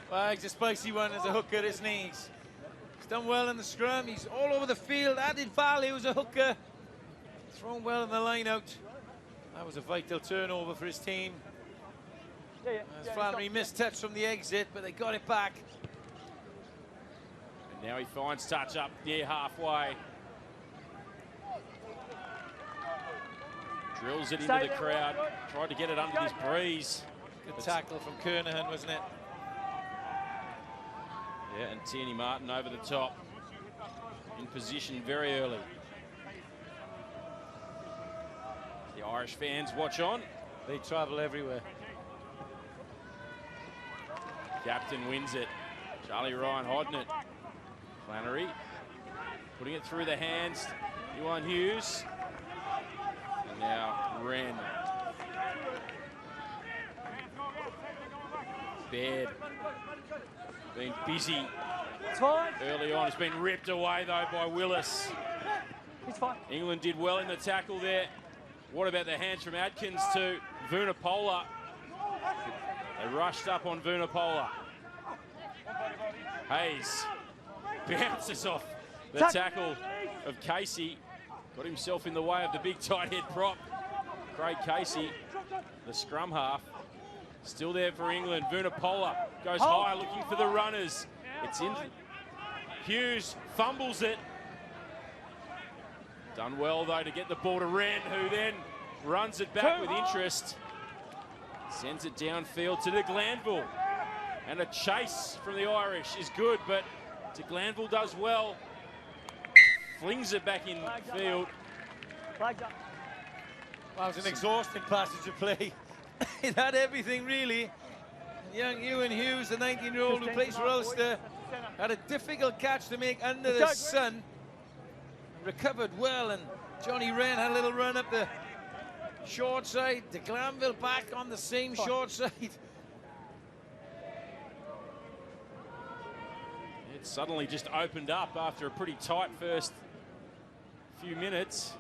Well, he's a spicy one as a hooker, isn't he? He's done well in the scrum. He's all over the field. Added value as a hooker. Thrown well in the line out. That was a vital turnover for his team. As Flannery missed touch from the exit, but they got it back. And now he finds touch up near halfway. Drills it into the crowd. Tried to get it under this breeze. Good tackle from Kernahan, wasn't it? Yeah, and Tierney Martin over the top. In position very early. The Irish fans watch on. They travel everywhere. Captain wins it. Charlie Ryan Hodnett. Flannery putting it through the hands. Yuan Hughes. And now Wren. Baird been busy early on. It's been ripped away though by Willis. England did well in the tackle there. What about the hands from Adkins to Vunipola? They rushed up on Vunipola. Hayes bounces off the tackle of Casey. Got himself in the way of the big tight head prop. Craig Casey, the scrum half. Still there for England. Vunipola goes high looking for the runners. It's in. Hughes fumbles it. Done well though to get the ball to Wren, who then runs it back with interest. Sends it downfield to de Glanville. And a chase from the Irish is good, but de Glanville does well. Flings it back in field. Well, it was an exhausting passage of play. it had everything, really. Young Ewan Hughes, the 19-year-old who plays for Ulster, had a difficult catch to make under the sun. Recovered well, and Johnny Wren had a little run up the short side. De Glanville back on the same short side. It suddenly just opened up after a pretty tight first few minutes.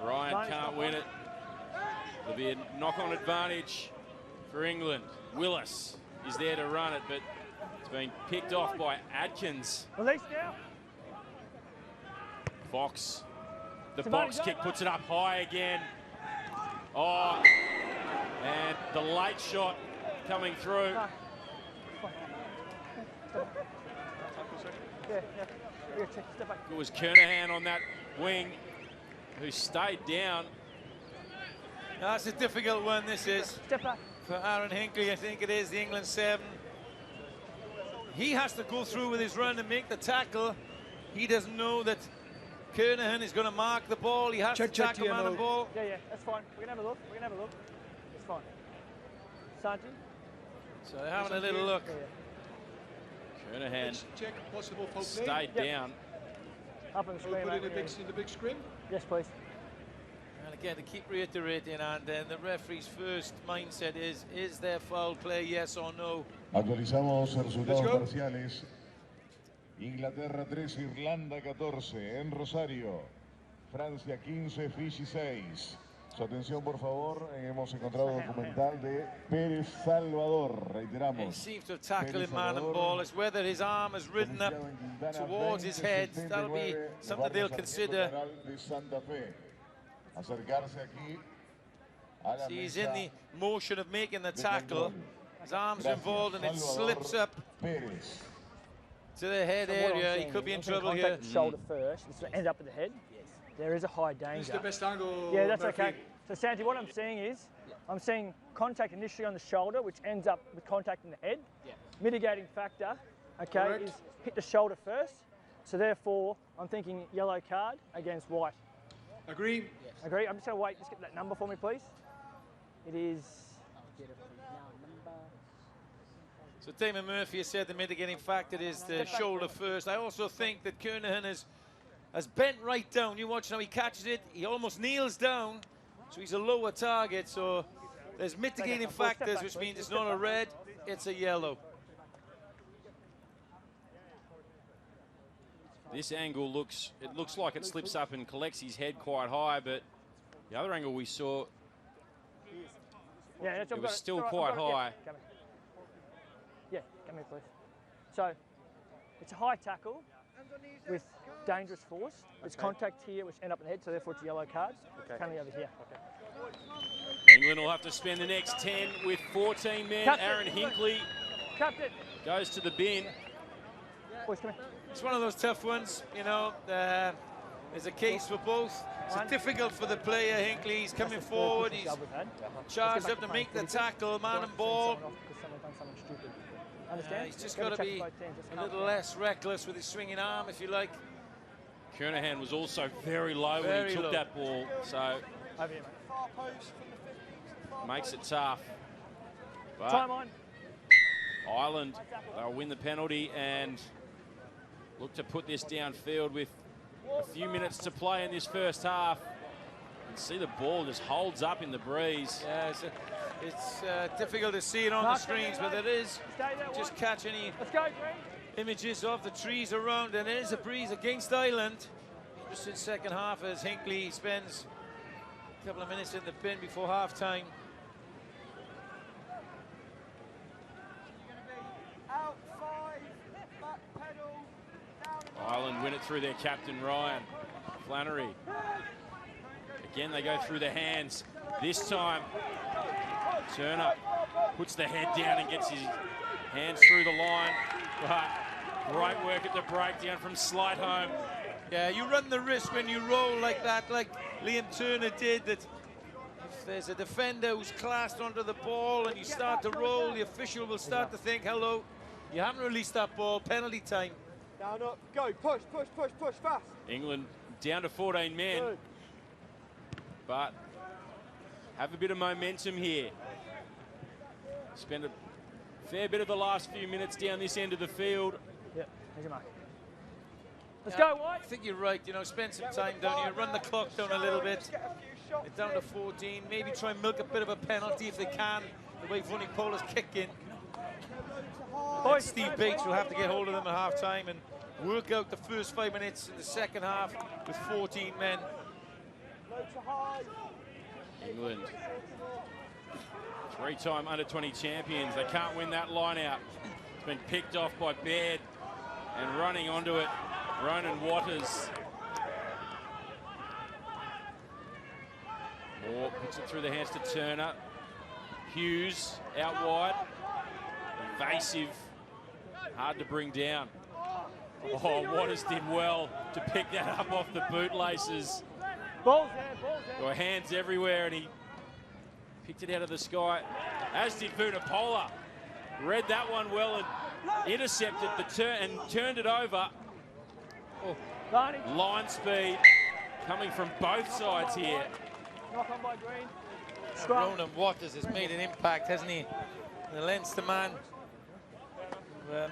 Ryan can't win it. There'll be a knock-on advantage for England. Willis is there to run it, but it's been picked off by Adkins. Release now. Fox, the box kick puts it up high again. Oh, and the late shot coming through. It was Kernahan on that wing who stayed down. That's a difficult one, this is. For Aaron Hinkley, I think it is, the England 7. He has to go through with his run and make the tackle. He doesn't know that Kernahan is going to mark the ball. He has to tackle man and ball. Yeah, that's fine. We're going to have a look. It's fine. Sanji? So they're having a little look. Kernahan check possible foul play. Stayed down. Up on the screen, Put it in the big screen. Yes, please. And again, to keep reiterating, and then the referee's first mindset is there foul play, yes or no? Actualizamos resultados parciales. Inglaterra 3, Irlanda 14 en Rosario. Francia 15, Fiji 6. Su atención, por favor. Hemos encontrado documental de Pérez Salvador. Reiteramos. He seems to have tackled him man and ball. It's whether his arm has ridden up towards his head. That'll be something they'll consider. He's in the motion of making the tackle. His arm's involved and it slips up to the head area. He could be in trouble here. Contact the shoulder first. It's going to end up at the head. Yes. There is a high danger. This is the best angle. Yeah, that's okay. So Santi, what I'm seeing is, I'm seeing contact initially on the shoulder, which ends up with contact in the head. Yeah. Mitigating factor, okay, is hit the shoulder first. So therefore, I'm thinking yellow card against white. Agree. Yes. Agree. I'm just going to wait. Just get that number for me, please. It is. So Damon Murphy has said the mitigating factor is the shoulder first. I also think that Kernahan has bent right down. You watch how he catches it. He almost kneels down, so he's a lower target. So there's mitigating factors, which means it's not a red, it's a yellow. This angle looks like it slips up and collects his head quite high, but the other angle we saw, it was still quite high. Yeah, come here, please. So, it's a high tackle with dangerous force. It's contact here, which end up in the head, so therefore it's a yellow card. Coming over here. England will have to spend the next 10 with 14 men. Captain. Aaron Hinkley goes to the bin. Boys, come here. It's one of those tough ones, you know. There's a case for both. It's difficult for the player, Hinkley. He's coming forward. He's charged up to make the tackle, man and ball. He's just got to be a little less reckless with his swinging arm, if you like. Kernahan was also very low when he took that ball, so makes it tough. But time on. Ireland, they'll win the penalty and look to put this downfield with a few minutes to play in this first half. You can see the ball just holds up in the breeze. Yeah, it's difficult to see it on the screens, but it is. Just catch any images of the trees around, and it is a breeze against Ireland. Just in second half as Hinkley spends a couple of minutes in the bin before half-time. Ireland win it through their captain, Ryan Flannery. Again, they go through the hands. This time, Turner puts the head down and gets his hands through the line. But great work at the breakdown from Slightholme. Yeah, you run the risk when you roll like that, like Liam Turner did, that if there's a defender who's classed onto the ball and you start to roll, the official will start to think, hello, you haven't released that ball, penalty time. Down, up, go, push, England down to 14 men. Good. But have a bit of momentum here. Spend a fair bit of the last few minutes down this end of the field. Yep, there's your mark. Let's go, White. I think you're right, you know, spend some time down here, run the clock down a little bit. They're down to 14, maybe try and milk a bit of a penalty if they can, the way Vunipola is kicking. Steve Bates will have to get hold of them at half-time and work out the first 5 minutes in the second half with 14 men. England, three-time under-20 champions. They can't win that line out. It's been picked off by Baird and running onto it, Ronan Waters. Moore puts it through the hands to Turner. Hughes out wide. Evasive, hard to bring down. Oh, Waters did well to pick that up off the bootlaces. Ball's there, ball's there. There were hands everywhere, and he picked it out of the sky, as did Vunipola. Read that one well and intercepted the turn and turned it over. Oh, line speed coming from both sides here. Knock on by Green. Ronan Waters has made an impact, hasn't he? The Leinster man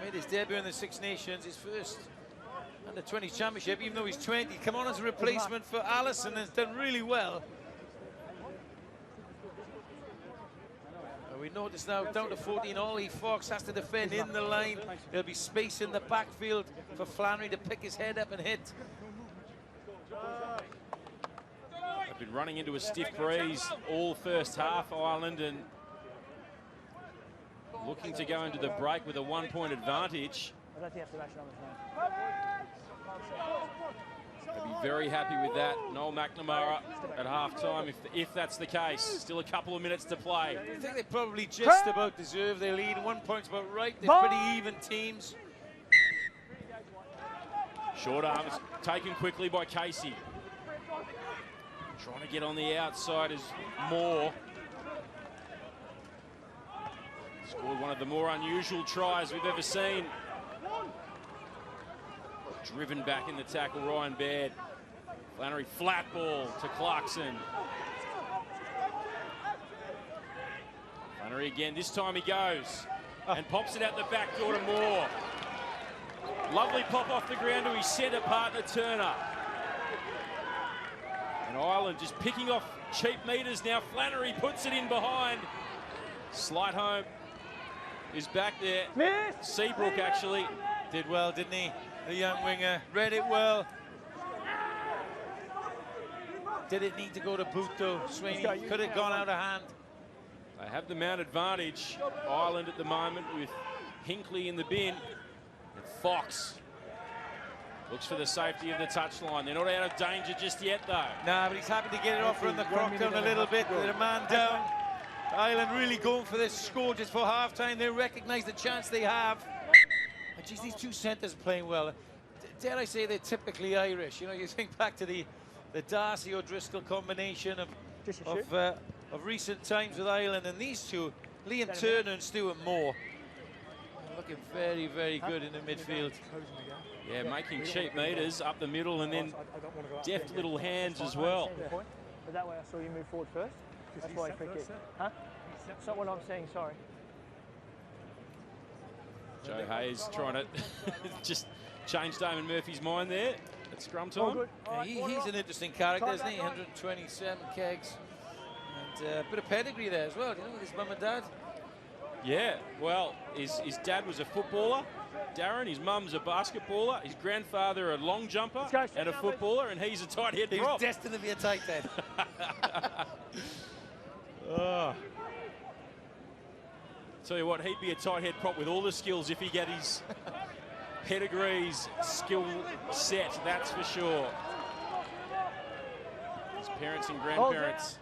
made his debut in the Six Nations, his first under-20 championship, even though he's 20. Come on as a replacement for Allison, and has done really well. We notice now down to 14, Ollie Fox has to defend in the line. There'll be space in the backfield for Flannery to pick his head up and hit. They've been running into a stiff breeze all first half, Ireland, and looking to go into the break with a 1-point advantage. I don't think you have to rash They'll be very happy with that. Noel McNamara at half-time, if that's the case. Still a couple of minutes to play. I think they probably just about deserve their lead. 1 point's about right. They're pretty even teams. Short arm is taken quickly by Casey. Trying to get on the outside is Moore. Scored one of the more unusual tries we've ever seen. Driven back in the tackle, Ryan Baird. Flannery flat ball to Clarkson. Flannery again, this time he goes and pops it out the back door to Moore. Lovely pop off the ground to his centre partner, Turner. And Ireland just picking off cheap meters now. Flannery puts it in behind. Slight home is back there. Seabrook actually did well, didn't he? The young winger read it well. Did it need to go to boot though? Sweeney could have gone out of hand. They have the man advantage, Ireland at the moment, with Hinkley in the bin. And Fox looks for the safety of the touchline. They're not out of danger just yet though. Nah, but he's happy to get it off, run the clock down a little bit. With a man down. Ireland really going for this score just for half-time. They recognise the chance they have. And geez, these two centres playing well. Dare I say they're typically Irish. You know, you think back to the Darcy O'Driscoll combination of recent times with Ireland, and these two, Liam Turner and Stuart Moore, looking very, very good in the midfield. Yeah, making cheap meters up the middle, and then deft little hands as well. But that way I saw you move forward first. That's why I picked it. Huh? That's not what I'm saying, sorry. Joe Hayes trying to just change Damon Murphy's mind there at scrum time. Yeah, he's an interesting character, isn't he? 127 kegs. And a bit of pedigree there as well, you know, with his mum and dad. Yeah, well, his dad was a footballer, Darren. His mum's a basketballer. His grandfather a long jumper and a footballer, and he's a tight head prop. He's destined to be a tight head. Oh. Tell you what, he'd be a tight head prop with all the skills if he get his pedigrees skill set, that's for sure. His parents and grandparents.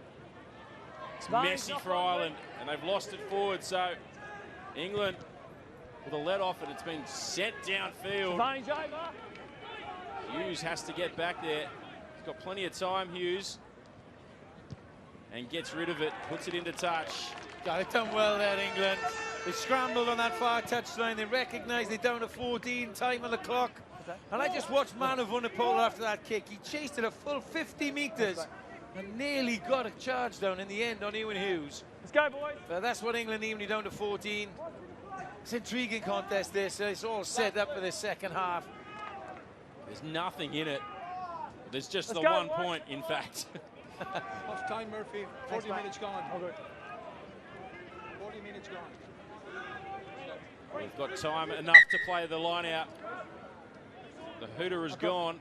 It's messy for Ireland, and they've lost it forward, so England with a let off, and it's been sent downfield. Hughes has to get back there. He's got plenty of time, Hughes. And gets rid of it, puts it into touch. Got it done well there, England. They scrambled on that far touchline. They recognise they're down to 14, time on the clock. And I just watched Manu Vunipola after that kick. He chased it a full 50 metres and nearly got a charge down in the end on Ewan Hughes. Let's go, boys. But that's what England need when you're down to 14. It's an intriguing contest this. It's all set up for the second half. There's nothing in it. There's just Let's the go, 1 boys. point, in fact. Half time, Murphy. 40 Thanks, mate. minutes gone. All good. 40 minutes gone. We've got time enough to play the line out. The hooter is gone.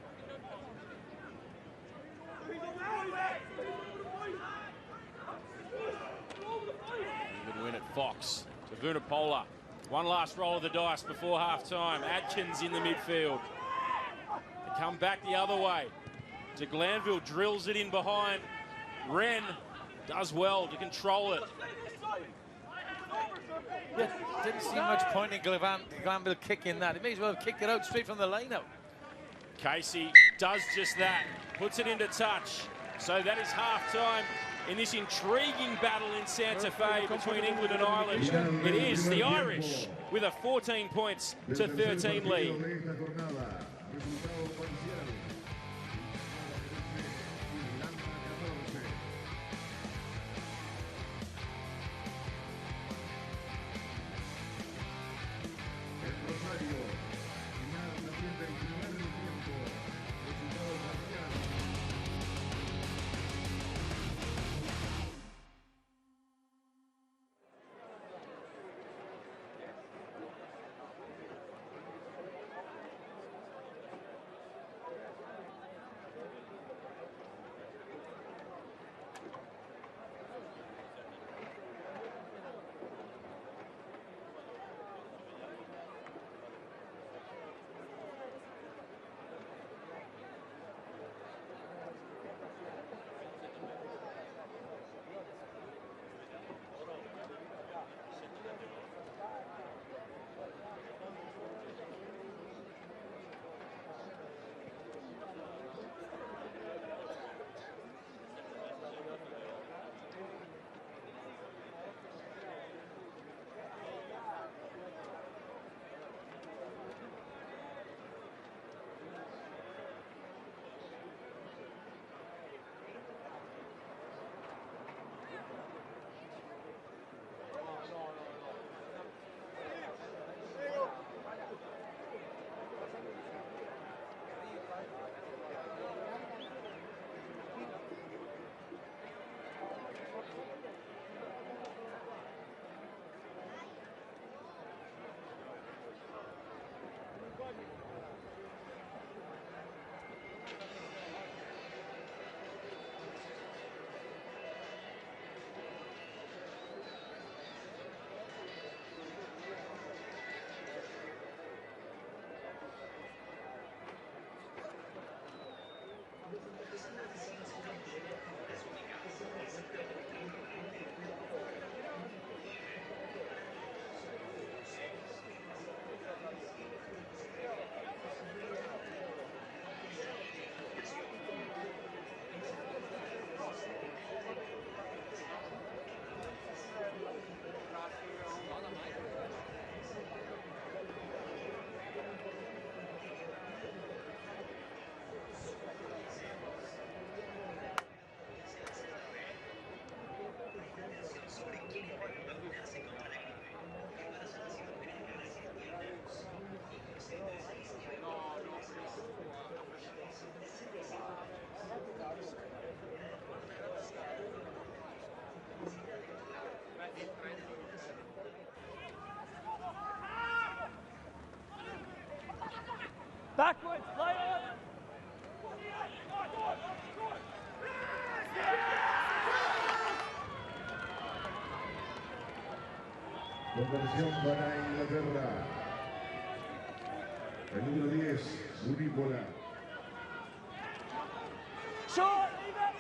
Good win at Fox to Vunipola. One last roll of the dice before half-time. Atkins in the midfield. They come back the other way. De Glanville drills it in behind. Wren does well to control it. Yeah, didn't see much point in Glanville kicking that. He may as well have kicked it out straight from the line out. Casey does just that. Puts it into touch. So that is half-time in this intriguing battle in Santa Fe between England and Ireland. It is the Irish with a 14 points to 13 lead. Backwards, play on. Conversión para Inglaterra. El número 10, Vunipola. Short, leave it.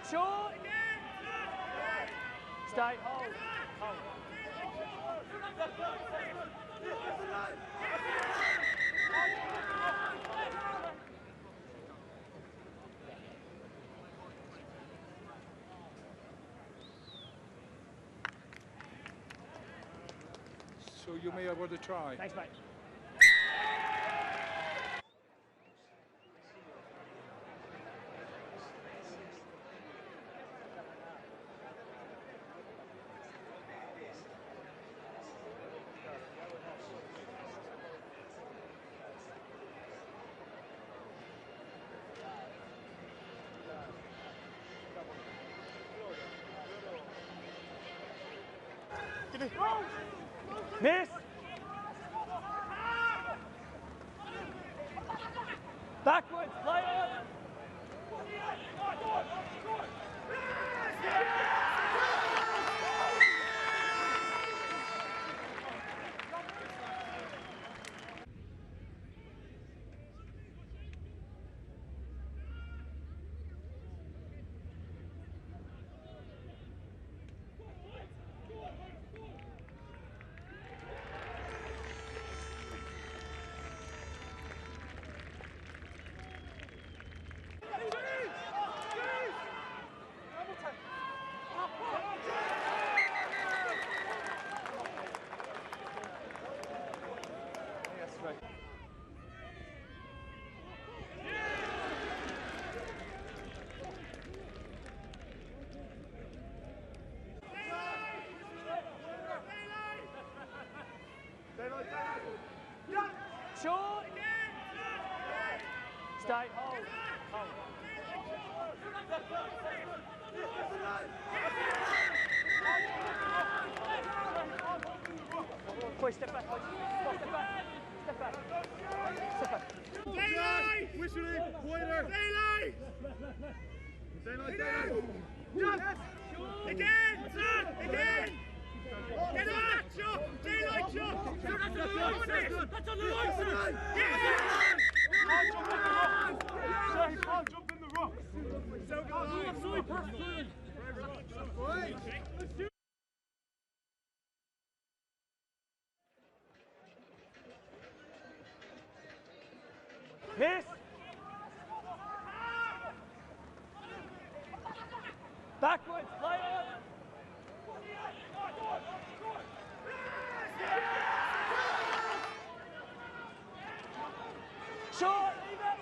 Short. Stay, hold. So you may award a try. Thanks, mate. Miss. Backwards, play on. Short. Stay, hold. Boy, step back, boys. Step back. Step back. Step back. Daylight! Whistling! Pointer! Daylight! Daylight! Yes! Again! Son! Again! Get up! Shot! Daylight shot! That's on the line, sir! That's on the line, sir! Yeah! Jump in the rock! So good! Absolutely perfect! Miss. Backwards, play on. Short, leave it.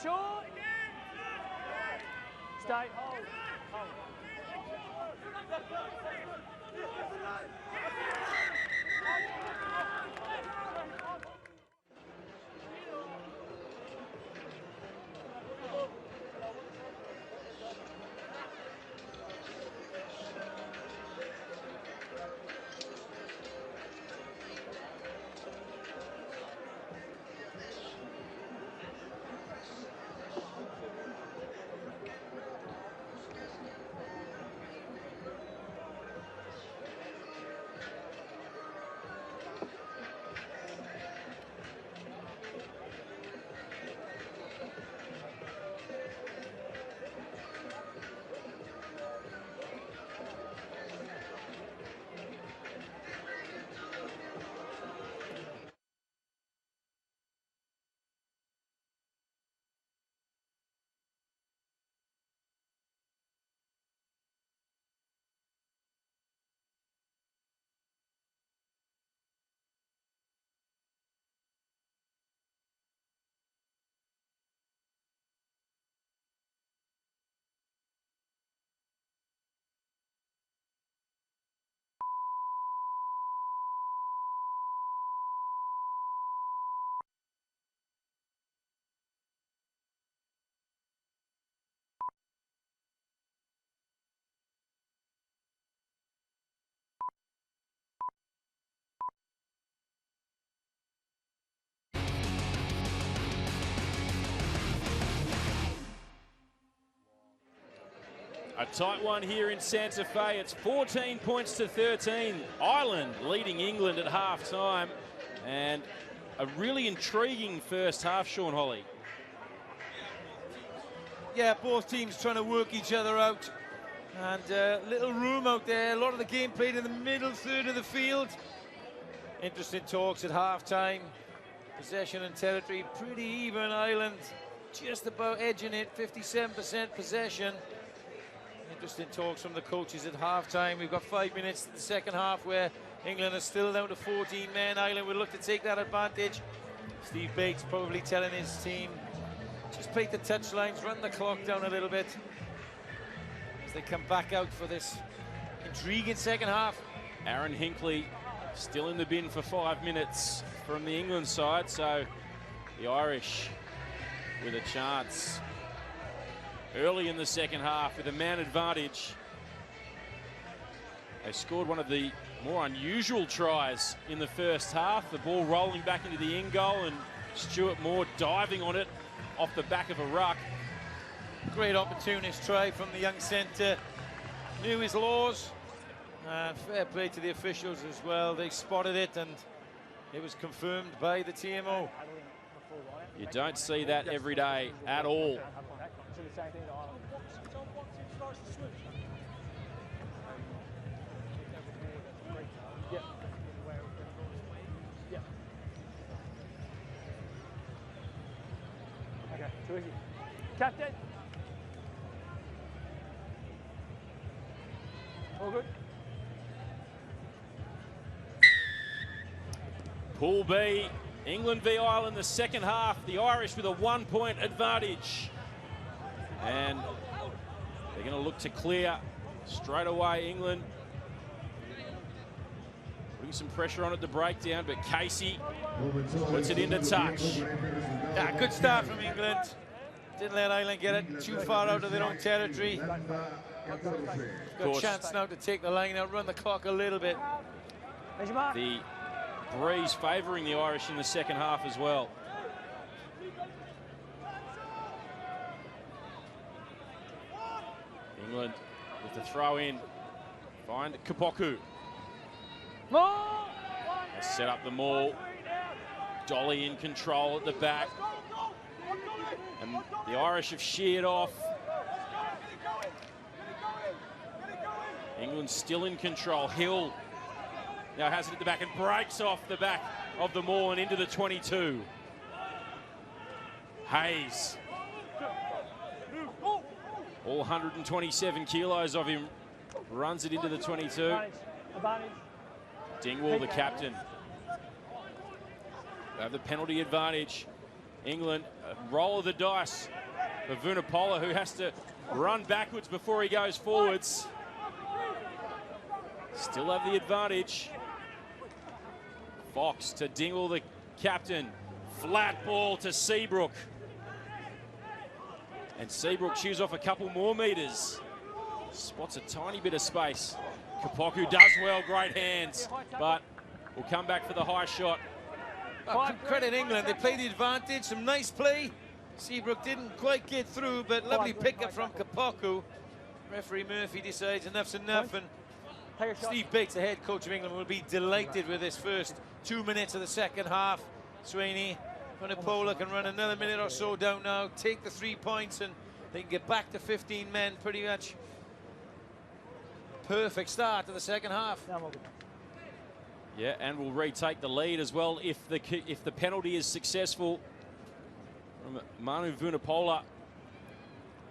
Short. Stay, hold. A tight one here in Santa Fe. It's 14 points to 13. Ireland leading England at half-time. And a really intriguing first half, Sean Holly. Yeah, both teams trying to work each other out. And little room out there. A lot of the game played in the middle third of the field. Interesting talks at half-time. Possession and territory pretty even. Ireland just about edging it, 57% possession. Interesting talks from the coaches at half-time. We've got 5 minutes to the second half where England is still down to 14 men. Ireland will look to take that advantage. Steve Bates probably telling his team, just play the touchlines, run the clock down a little bit as they come back out for this intriguing second half. Aaron Hinkley still in the bin for 5 minutes from the England side, so the Irish with a chance early in the second half with a man advantage. They scored one of the more unusual tries in the first half, the ball rolling back into the in goal and Stuart Moore diving on it off the back of a ruck. Great opportunist try from the young centre. Knew his laws. And fair play to the officials as well. They spotted it and it was confirmed by the TMO. You don't see that every day at all. Okay, too easy. Captain. All good. Pool B, England v Ireland, the second half. The Irish with a 1-point advantage. And they're going to look to clear straight away, England. Putting some pressure on at the breakdown, but Casey puts it into touch. Yeah, good start from England. Didn't let Ireland get it too far out of their own territory. Got a chance now to take the line out, run the clock a little bit. The breeze favouring the Irish in the second half as well. England with the throw in. Find Kapoku. They set up the maul. Dolly in control at the back. And the Irish have sheared off. England still in control. Hill now has it at the back and breaks off the back of the maul and into the 22. Hayes. All 127 kilos of him runs it into the 22. Dingwall, the captain. They have the penalty advantage. England, a roll of the dice for Vunipola, who has to run backwards before he goes forwards. Still have the advantage. Fox to Dingwall, the captain. Flat ball to Seabrook. And Seabrook chews off a couple more meters. Spots a tiny bit of space. Kapoku does well, great hands, but will come back for the high shot. Credit England, they played the advantage, some nice play. Seabrook didn't quite get through, but lovely pickup from Kapoku. Referee Murphy decides enough's enough, and Steve Bates, the head coach of England, will be delighted with this first 2 minutes of the second half. Sweeney, Vunipola can run another minute or so down now, take the 3 points, and they can get back to 15 men pretty much. Perfect start to the second half. Yeah, and will retake the lead as well if the penalty is successful from Manu Vunipola,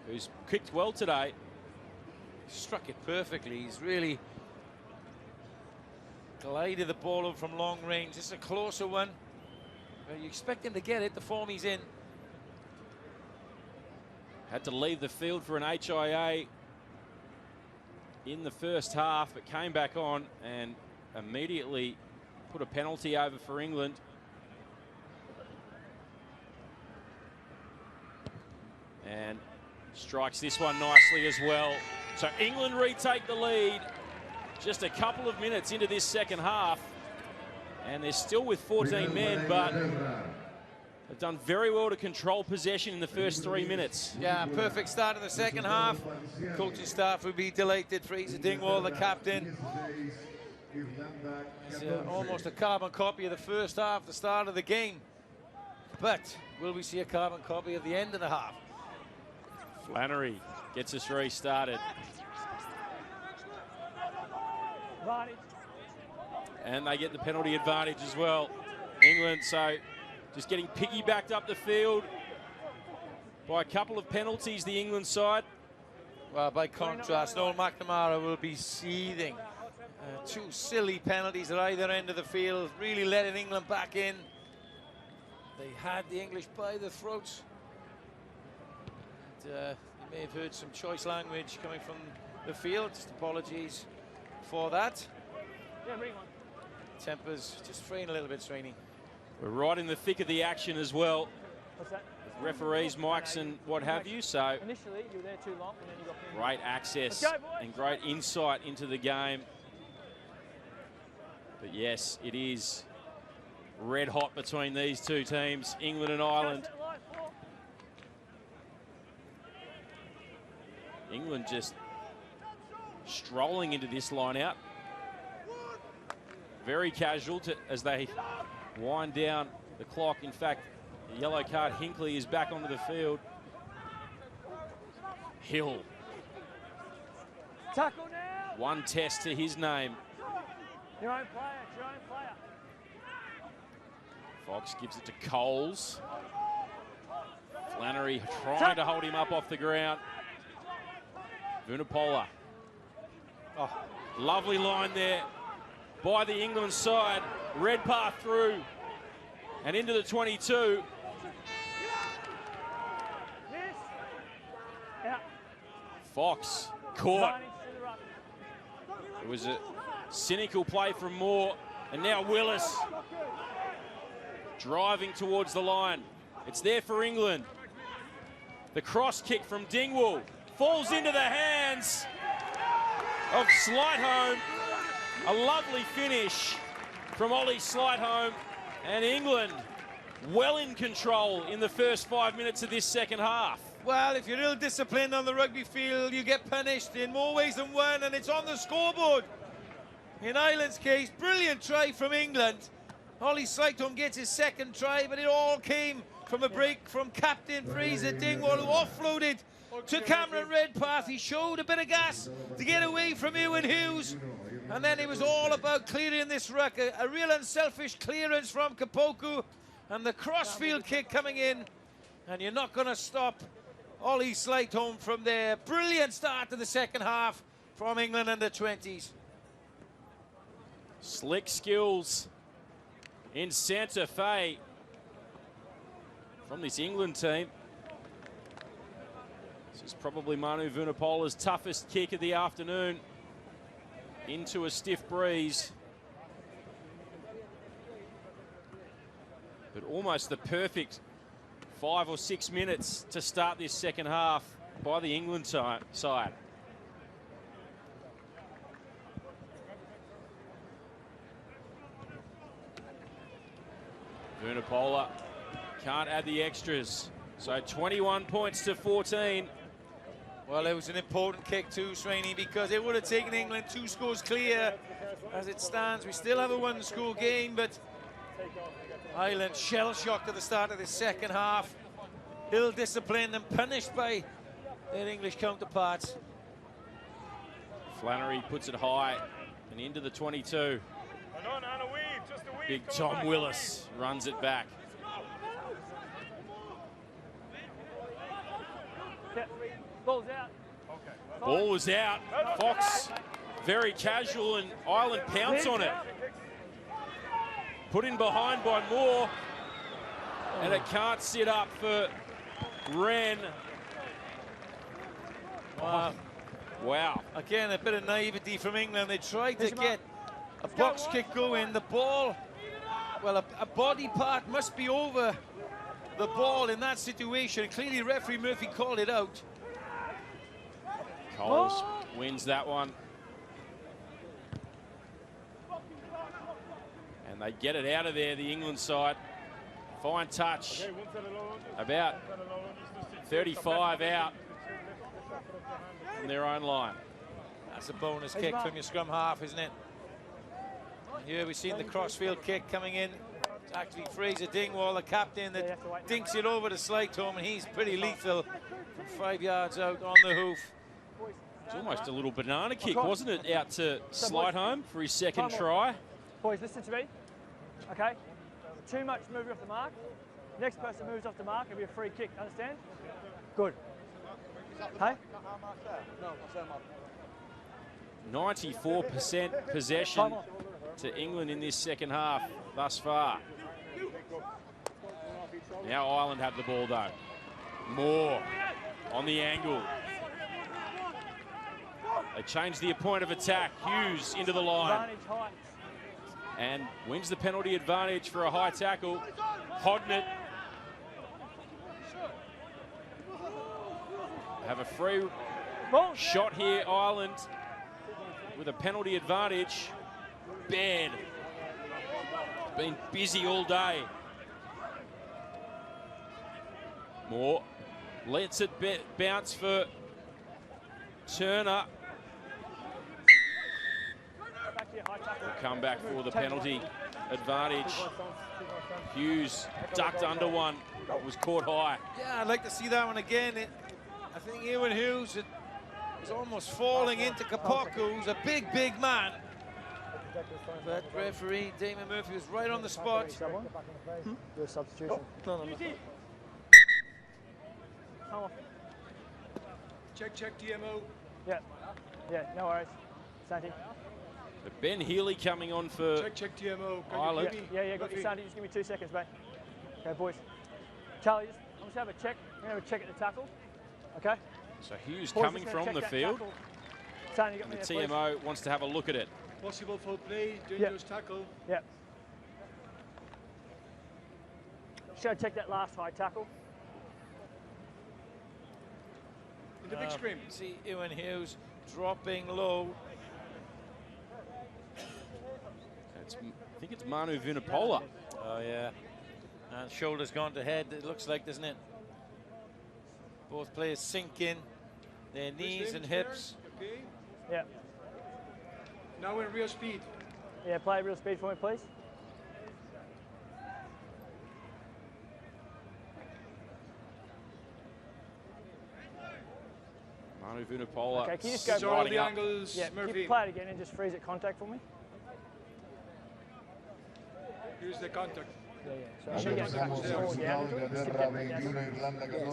who's kicked well today. Struck it perfectly. He's really glided the ball up from long range. It's a closer one. But you expect him to get it, the form he's in. Had to leave the field for an HIA in the first half, but came back on and immediately put a penalty over for England. And strikes this one nicely as well. So England retake the lead just a couple of minutes into this second half. And they're still with 14 men, but They've done very well to control possession in the first 3 minutes. Yeah, perfect start in the second half. Coaching staff will be delighted. Fraser Dingwall, the captain. It's almost a carbon copy of the first half, the start of the game. But will we see a carbon copy at the end of the half? Flannery gets us restarted. And they get the penalty advantage as well. England, so just getting piggybacked up the field by a couple of penalties, the England side. Well, by contrast, Noel McNamara will be seething. Two silly penalties at either end of the field, really letting England back in. They had the English by the throats. And, you may have heard some choice language coming from the field. Just apologies for that. Yeah, bring one. Tempers just fraying a little bit, Swaney. We're right in the thick of the action as well. What's that? Referees, mics and what have you, so initially you were there too long and then you got pinned. great access Let's go, boys. and great insight into the game. But yes, it is red hot between these two teams, England and Ireland. England just strolling into this line out. Very casual as they wind down the clock. In fact, the yellow card, Hinckley, is back onto the field. Hill. Tackle now. One test to his name. Your own player, it's your own player. Fox gives it to Coles. Flannery trying to hold him up off the ground. Vunipola. Oh, lovely line there by the England side. Redpath through and into the 22. Fox caught. It was a cynical play from Moore, and now Willis driving towards the line. It's there for England. The cross kick from Dingwall falls into the hands of Slightholme. A lovely finish from Ollie Slightholme, and England well in control in the first 5 minutes of this second half. Well, if you're ill-disciplined on the rugby field, you get punished in more ways than one, and it's on the scoreboard. In Ireland's case, brilliant try from England. Ollie Slightholme gets his second try, but it all came from a break from captain Fraser Dingwall, who offloaded to Cameron Redpath. He showed a bit of gas to get away from Ewan Hughes, and then it was all about clearing this ruck. A real unselfish clearance from Kapoku, and the crossfield kick coming in, and you're not going to stop Ollie Slightholme from there. Brilliant start to the second half from England under 20s. Slick skills in Santa Fe from this England team. This is probably Manu Vunipola's toughest kick of the afternoon into a stiff breeze. But almost the perfect 5 or 6 minutes to start this second half by the England side. Vunipola can't add the extras. So 21 points to 14. Well, it was an important kick too, Swaney, because it would have taken England 2 scores clear. As it stands, we still have a 1-score game, but Ireland shell-shocked at the start of the second half. Ill-disciplined and punished by their English counterparts. Flannery puts it high and into the 22. Big Tom Willis runs it back. Ball's out. Ball was out. Fox very casual, and Ireland pounce on it. Put in behind by Moore, and it can't sit up for Wren. Wow. Again, a bit of naivety from England. They tried to get a box kick going. The ball, well, a body part must be over the ball in that situation. Clearly, referee Murphy called it out. Coles wins that one. And they get it out of there, the England side. Fine touch. About 35 out from their own line. That's a bonus kick from your scrum half, isn't it? Here we've seen the crossfield kick coming in. It's actually Fraser Dingwall, the captain, that dinks it over to Slighthome, and he's pretty lethal from 5 yards out on the hoof. It's almost a little banana kick, wasn't it? Out to Slighthome for his second try. Boys, listen to me. Okay? Too much moving off the mark. Next person moves off the mark, it'll be a free kick. Understand? Good. Hey? 94% possession to England in this second half thus far. Now Ireland have the ball though. Moore on the angle. They change the point of attack. Hughes into the line. And wins the penalty advantage for a high tackle. Hodnett have a free shot here, Ireland, with a penalty advantage. Baird been busy all day. Moore lets it bounce for Turner. Will come back for the penalty advantage. Hughes ducked under one, but was caught high. Yeah, I'd like to see that one again. I think Ewan Hughes is almost falling into Kapoku, who's a big, big man. But referee Damon Murphy was right on the spot. Do a substitution. Check DMO. Yeah, no worries. Santi. But Ben Healy coming on for Check DMO. Ireland. Yeah, got you, Santi. Just give me 2 seconds, mate. Okay, boys. Charlie, I'm just have a check. I'm gonna have a check at the tackle. Okay. So Hughes Boys, coming from the field. Santi, you got And me the there, TMO wants to have a look at it. Possible foul play, dangerous tackle. Yeah. Should I check that last high tackle? In the big screen. See Ewan Hughes dropping low. I think it's Manu Vunipola. Oh yeah, and shoulders gone to head, it looks like, doesn't it? Both players sink in their knees and hips. Okay. Yeah. Now in real speed. Yeah, play real speed for me, please. Manu Vunipola. Okay, can you just go all the up. angles, Yeah, Murphy. can you play it again and just freeze at contact for me? Here's the contact. Yeah. So I'm going to get forward down.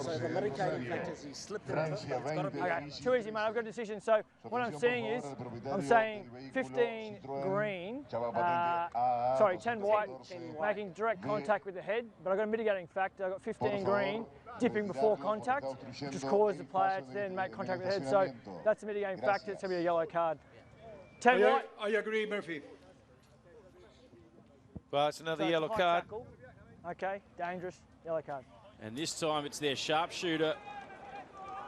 So if America, in fact, has he slipped into it, it's got to be... Okay, too easy, mate. I've got a decision. So what I'm seeing is, I'm saying 15 green, 10 white, making direct contact with the head, but I've got a mitigating factor. I've got 15 green, dipping before contact, which has caused the player to then make contact with the head. So that's a mitigating factor. It's going to be a yellow card. 10 white. I agree, Murphy. Well, it's another So yellow high card. tackle. Okay, dangerous, yellow card. And this time it's their sharpshooter,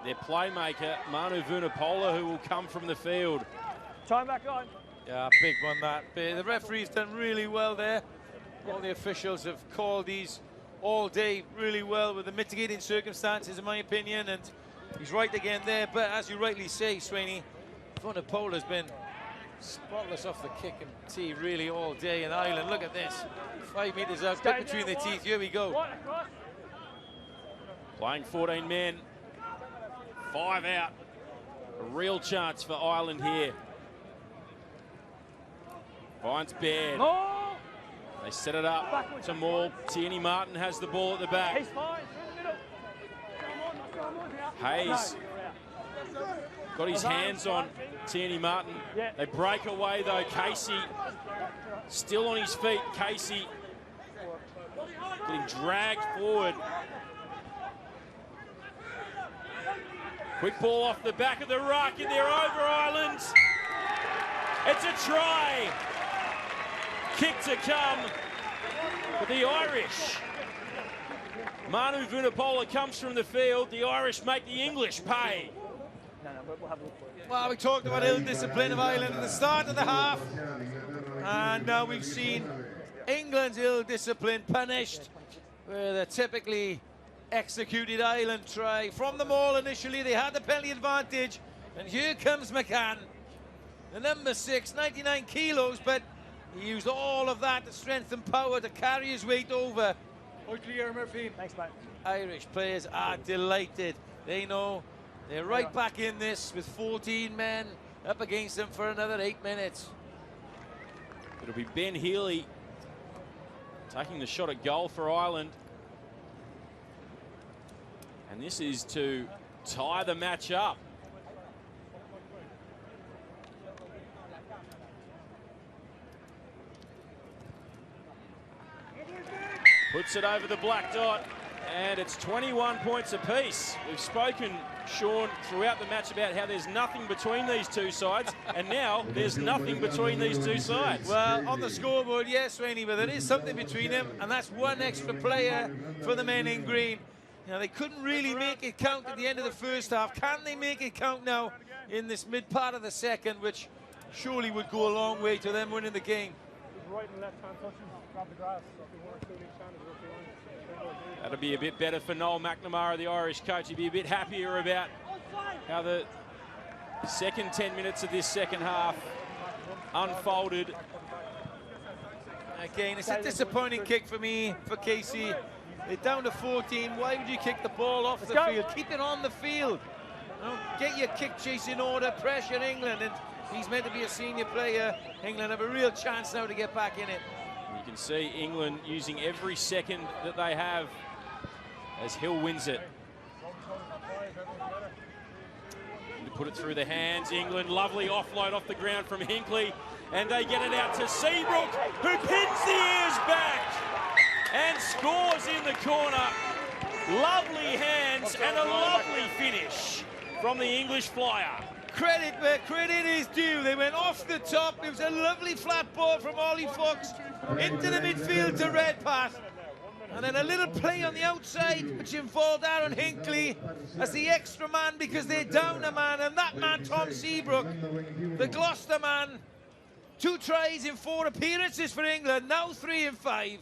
their playmaker, Manu Vunipola, who will come from the field. Time back on. Yeah, big one that. The referee's done really well there. All the officials have called these all day really well with the mitigating circumstances, in my opinion, and he's right again there. But as you rightly say, Swaney, Vunipola's been spotless off the kick and tee really all day in Ireland. Look at this. 5 meters out, bit between the teeth. Here we go. Playing 14 men, 5 out. A real chance for Ireland here. Finds Baird. They set it up to Maul. Tierney Martin has the ball at the back. He's fine. Hayes got his hands on Tierney Martin. They break away though. Casey still on his feet. Casey getting dragged forward. Quick ball off the back of the ruck and they're over, Ireland. It's a try. Kick to come for the Irish. Manu Vunipola comes from the field. The Irish make the English pay. We'll have a look for it. Well, we talked about ill-discipline of Ireland at the start of the half, and now we've seen England's ill-discipline punished where the typically executed Ireland try. From the maul initially, they had the penalty advantage, and here comes McCann, the number 6, 99 kilos, but he used all of that strength and power to carry his weight over. All clear, Murphy. Thanks, mate. Irish players are delighted. They know they're right back in this with 14 men up against them for another 8 minutes. It'll be Ben Healy taking the shot at goal for Ireland. And this is to tie the match up. Puts it over the black dot, and it's 21 points apiece. We've spoken, Sean, throughout the match about how there's nothing between these two sides, and now there's nothing between these two sides. Well, on the scoreboard, yes, Sweeney, but there is something between them, and that's one extra player for the men in green. You know, they couldn't really make it count at the end of the first half. Can they make it count now in this mid part of the second, which surely would go a long way to them winning the game? Right and left hand touching, grab the grass. So if you want to each hand, That'll be a bit better for Noel McNamara, the Irish coach. He'd be a bit happier about how the second 10 minutes of this second half unfolded. Again, it's a disappointing kick for me, for Casey. They're down to 14. Why would you kick the ball off the field? Keep it on the field. You know, get your kick chase in order, pressure England, and he's meant to be a senior player. England have a real chance now to get back in it. You can see England using every second that they have as Hill wins it. To put it through the hands, England, lovely offload off the ground from Hinckley, and they get it out to Seabrook, who pins the ears back and scores in the corner. Lovely hands and a lovely finish from the English flyer. Credit where credit is due. They went off the top. It was a lovely flat ball from Ollie Fox into the midfield to Redpath. And then a little play on the outside, which involved Aaron Hinckley as the extra man because they're down a man. And that man, Tom Seabrook, the Gloucester man, 2 tries in 4 appearances for England, now 3 in 5.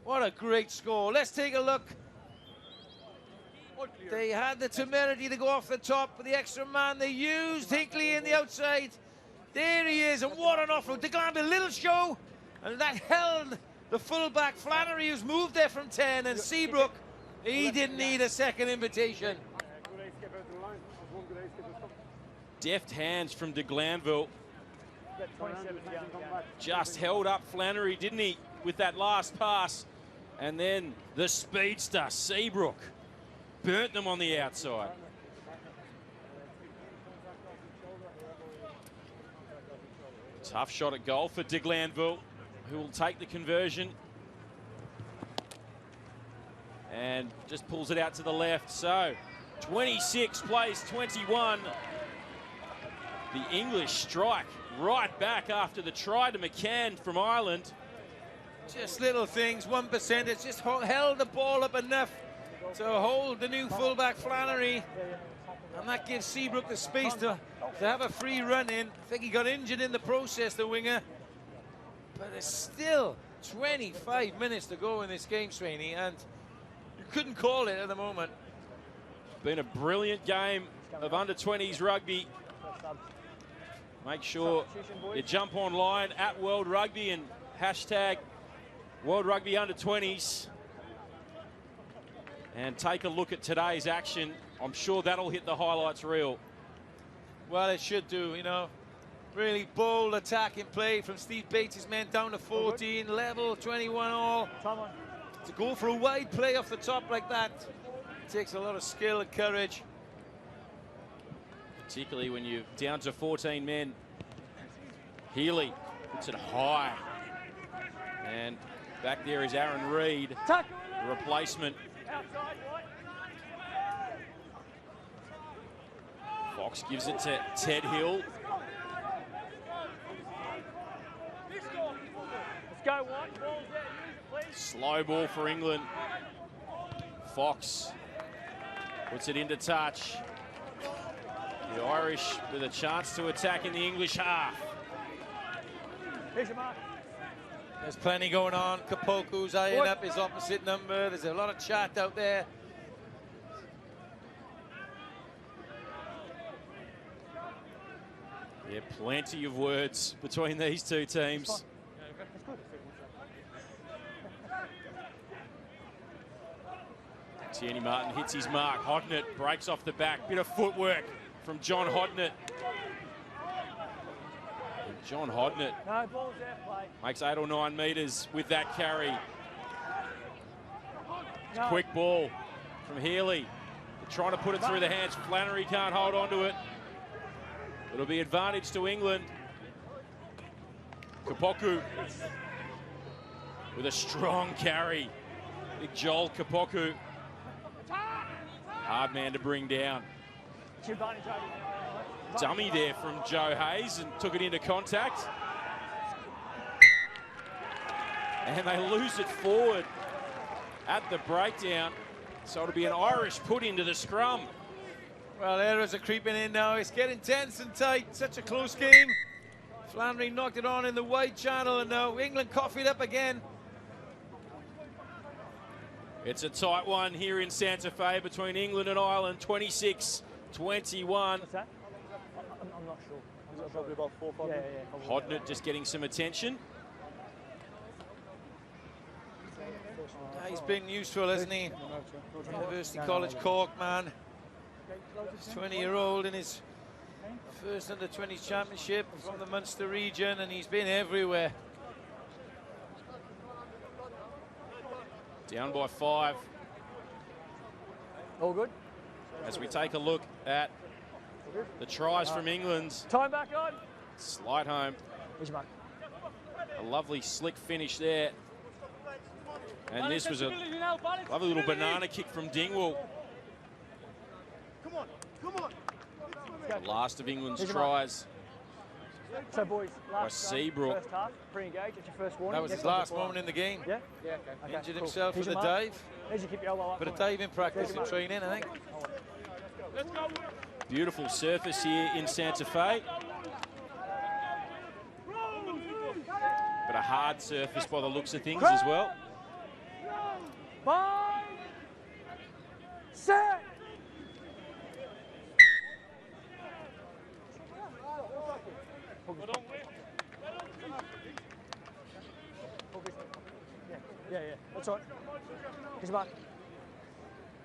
What a great score. Let's take a look. They had the temerity to go off the top with the extra man. They used Hinckley in the outside. There he is, and what an offload. DeGland, a little show, and that held the fullback Flannery, who's moved there from 10, and Seabrook, he didn't need a second invitation. Deft hands from de Glanville. Just held up Flannery, didn't he, with that last pass. And then the speedster, Seabrook, burnt them on the outside. Tough shot at goal for de Glanville, who will take the conversion. And just pulls it out to the left. So 26 plays 21. The English strike right back after the try to McCann from Ireland. Just little things, 1%. It's just held the ball up enough to hold the new fullback Flannery. And that gives Seabrook the space to have a free run in. I think he got injured in the process, the winger. But there's still 25 minutes to go in this game, Sweeney, and you couldn't call it at the moment. It's been a brilliant game of under-20s rugby. Make sure you jump online at World Rugby and hashtag World Rugby Under-20s. And take a look at today's action. I'm sure that'll hit the highlights reel. Well, it should do, you know. Really bold attacking play from Steve Bates' men down to 14, level, 21 all. To go for a wide play off the top like that takes a lot of skill and courage. Particularly when you're down to 14 men. Healy puts it high. And back there is Aaron Reid, the replacement. Fox gives it to Ted Hill. Let's go, White. Ball's there. Use it, please. Slow ball for England. Fox puts it into touch. The Irish with a chance to attack in the English half. Here's your mark. There's plenty going on. Kapoku's eyeing up his opposite number. There's a lot of chat out there. Yeah, plenty of words between these two teams. Tierney Martin hits his mark. Hodnett breaks off the back. Bit of footwork from John Hodnett. And John Hodnett makes 8 or 9 metres with that carry. Quick ball from Healy. They're trying to put it through the hands. Flannery can't hold on to it. It'll be advantage to England. Kapoku with a strong carry. Big Joel Kapoku. Hard man to bring down. Dummy there from Joe Hayes and took it into contact. And they lose it forward at the breakdown. So it'll be an Irish put into the scrum. Well, errors are creeping in now. It's getting tense and tight. Such a close game. Flannery knocked it on in the wide channel, and now England coughed it up again. It's a tight one here in Santa Fe between England and Ireland, 26-21. What's that? I'm not sure. Probably about 4 or 5 minutes. Hodnett just getting some attention. He's been useful, hasn't he? University College Cork man. He's 20-year-old in his first under-20s championship from the Munster region, and he's been everywhere. Down by 5. All good. As we take a look at the tries from England. Time back on. Slide home. Here's your mark. A lovely slick finish there. And this was a lovely little banana kick from Dingwall. Come on, come on. The last of England's tries. So, boys, last Seabrook. first half, pre-engage, it's your first warning. That was his last moment in the game. Yeah? Yeah, okay. Injured himself with Here's a your mark. dive. There's your keep your elbow up. Bit of diving practice and training, I think. Let's go. Beautiful surface here in Santa Fe. But a hard surface by the looks of things as well. 5, set. Yeah, that's right. Here's your mark.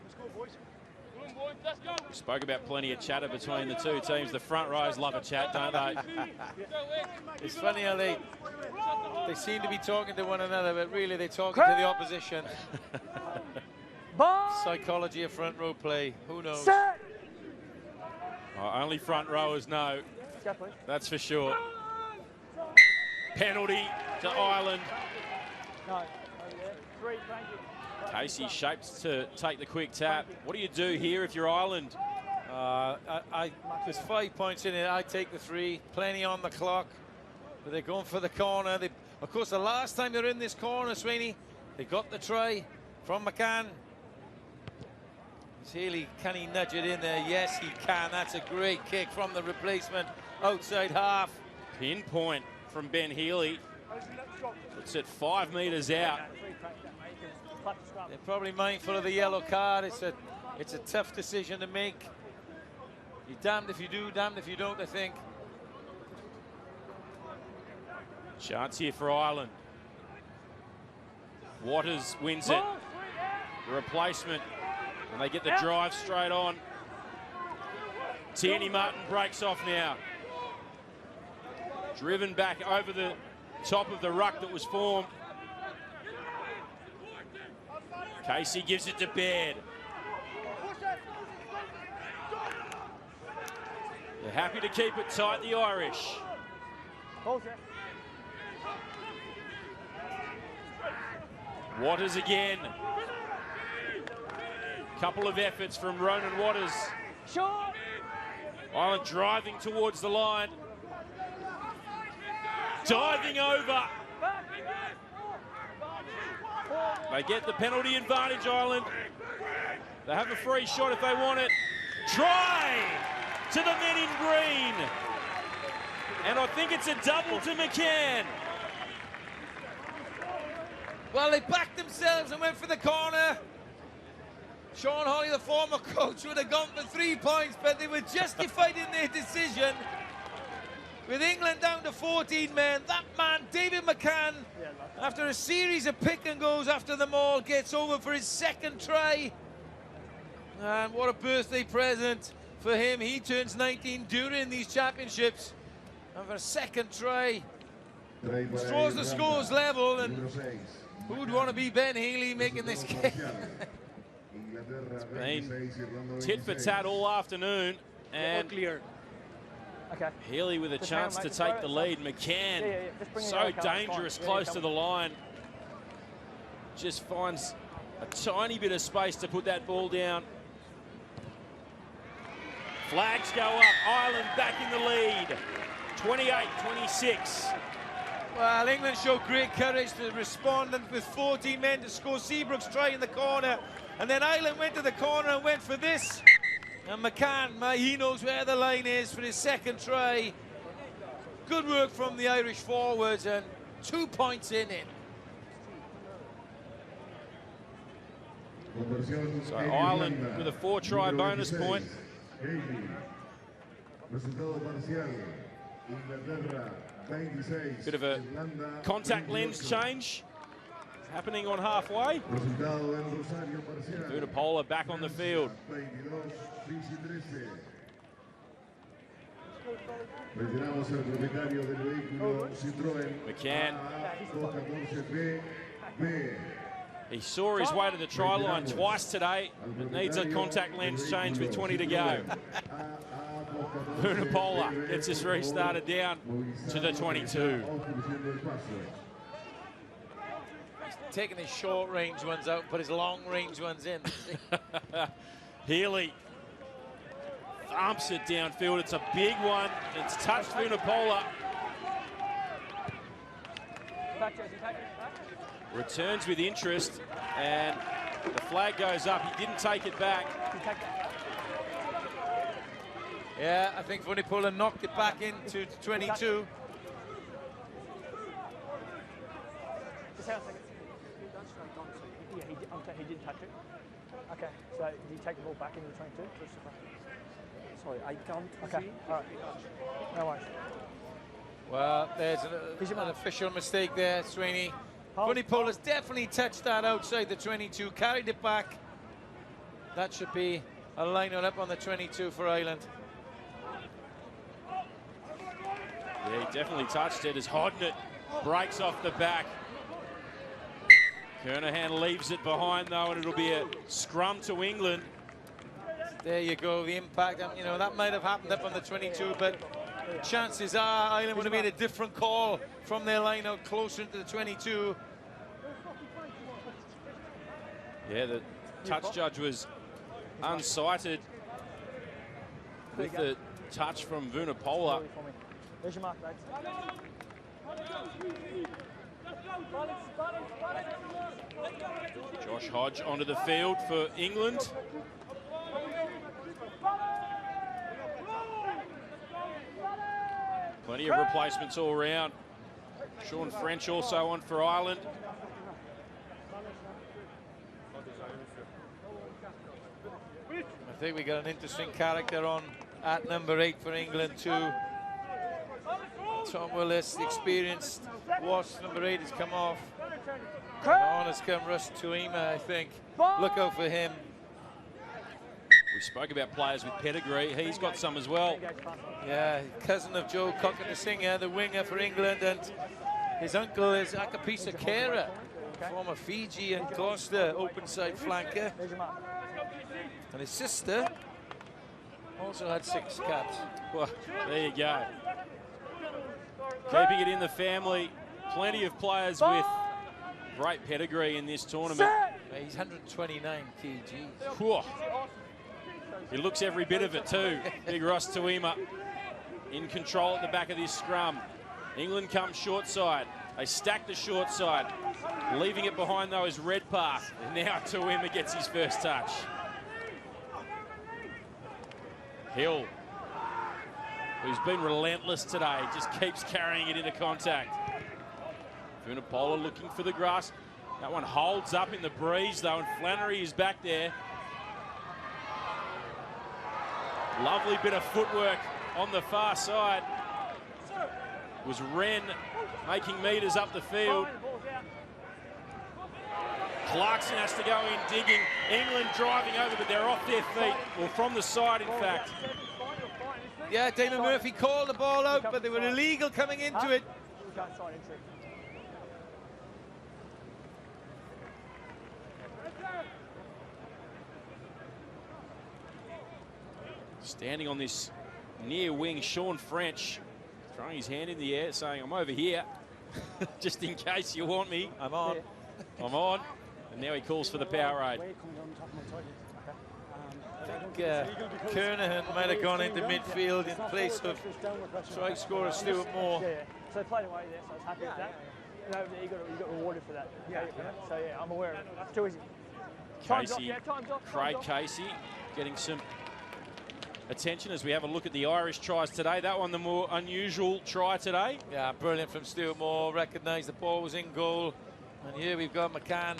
Let's go, boys. Come on, boys. Let's go. We spoke about plenty of chatter between the two teams. The front rows love a chat, don't they? It's funny how they seem to be talking to one another, but really they're talking to the opposition. Psychology of front row play, who knows? Set. Oh, only front rowers know. That's for sure. Penalty to Ireland. No, over there. 3, thank you. Casey shapes to take the quick tap. What do you do here if you're Ireland? There's 5 points in it. I take the 3. Plenty on the clock. But they're going for the corner. Of course, the last time they were in this corner, Sweeney, they got the try from McCann. Healy, can he nudge it in there? Yes, he can. That's a great kick from the replacement. Outside half. Pinpoint from Ben Healy. Puts it 5 metres out. They're probably mindful of the yellow card. It's a tough decision to make. You're damned if you do, damned if you don't, I think. Chance here for Ireland. Waters wins it. The replacement. And they get the drive straight on. Tierney Martin breaks off now. Driven back over the top of the ruck that was formed. Casey gives it to Baird. They're happy to keep it tight, the Irish. Waters again. Couple of efforts from Ronan Waters. Ireland driving towards the line. Diving over. They get the penalty advantage, Ireland. They have a free shot if they want it. Try to the men in green. And I think it's a double to McCann. Well, they backed themselves and went for the corner. Sean Holly, the former coach, would have gone for 3 points, but they were justified in their decision. With England down to 14 men, that man, David McCann, after a series of pick and goes after them all, gets over for his second try. And what a birthday present for him. He turns 19 during these championships. And for a second try, draws the scores level. And who would want to be Ben Healy making this game? It's been tit for tat all afternoon. And clear. Okay. Healy with a chance to take the lead. McCann, so dangerous, close to the line. Just finds a tiny bit of space to put that ball down. Flags go up. Ireland back in the lead. 28-26. Well, England showed great courage to respond, and with 14 men to score Seabrook's try in the corner. And then Ireland went to the corner and went for this. And McCann, he knows where the line is for his second try. Good work from the Irish forwards, and 2 points in it. So Ireland with a 4-try bonus point. Bit of a contact lens change happening on halfway. Vunipola back on the field. McCann. He saw his way to the try line twice today, but needs a contact lens change with 20 to go. Vunipola gets us restarted down to the 22. Taking his short range ones out and put his long range ones in. Healy thumps it downfield. It's a big one. It's touched Vunipola. Returns with interest, and the flag goes up. He didn't take it back. Yeah, I think Vunipola knocked it back into 22. He did touch it. Okay, so did he take the ball back into the 22? Sorry, I can't see. All right. No worries. Well, there's an official mistake there, Sweeney. Vunipola's definitely touched that outside the 22, carried it back. That should be a line up on the 22 for Ireland. Yeah, he definitely touched it as Hodnett breaks off the back. Kernahan leaves it behind though, and it'll be a scrum to England. There you go, the impact. You know, that might have happened up on the 22, but chances are Ireland would have made a different call from their line out closer to the 22. Yeah, the touch judge was unsighted with the touch from Vunipola. There's your mark, mate. Josh Hodge onto the field for England. Plenty of replacements all round. Sean French also on for Ireland. I think we got an interesting character on at number 8 for England too. Tom Willis, the experienced Wasp number 8 has come off. And on has come Russ Tuima, I think. Look out for him. We spoke about players with pedigree. He's got some as well. Yeah, cousin of Joe Cocker-Singer, the winger for England, and his uncle is Akapisa Kera, former Fiji and Gloucester open side flanker. And his sister also had 6 caps. Well, there you go. Keeping it in the family. Plenty of players with great pedigree in this tournament. He's 129 kgs. Whew. He looks every bit of it too. Big Ross Tuima in control at the back of this scrum. England comes short side. They stack the short side. Leaving it behind though is Redpath. And now Tuima gets his first touch. Hill, who's been relentless today, just keeps carrying it into contact. Vunipola looking for the grass. That one holds up in the breeze, though, and Flannery is back there. Lovely bit of footwork on the far side. It was Wren making metres up the field. Clarkson has to go in digging. England driving over, but they're off their feet. Well, from the side, in fact. Yeah, Damon Murphy called the ball out, but they were illegal coming into it. Standing on this near wing, Sean French throwing his hand in the air, saying, I'm over here, just in case you want me. I'm on. I'm on. And now he calls for the Powerade. I think Kernahan might have gone into midfield in place of try scorer Stuart Moore. Yeah, so they played away there, so I was happy with that. And over there, you got rewarded for that. Yeah. So yeah, I'm aware of it. It's too easy. Time's off, yeah, time's off. Craig Casey getting some attention as we have a look at the Irish tries today. That one the more unusual try today. Yeah, brilliant from Stuart Moore. Recognised the ball was in goal. And here we've got McCann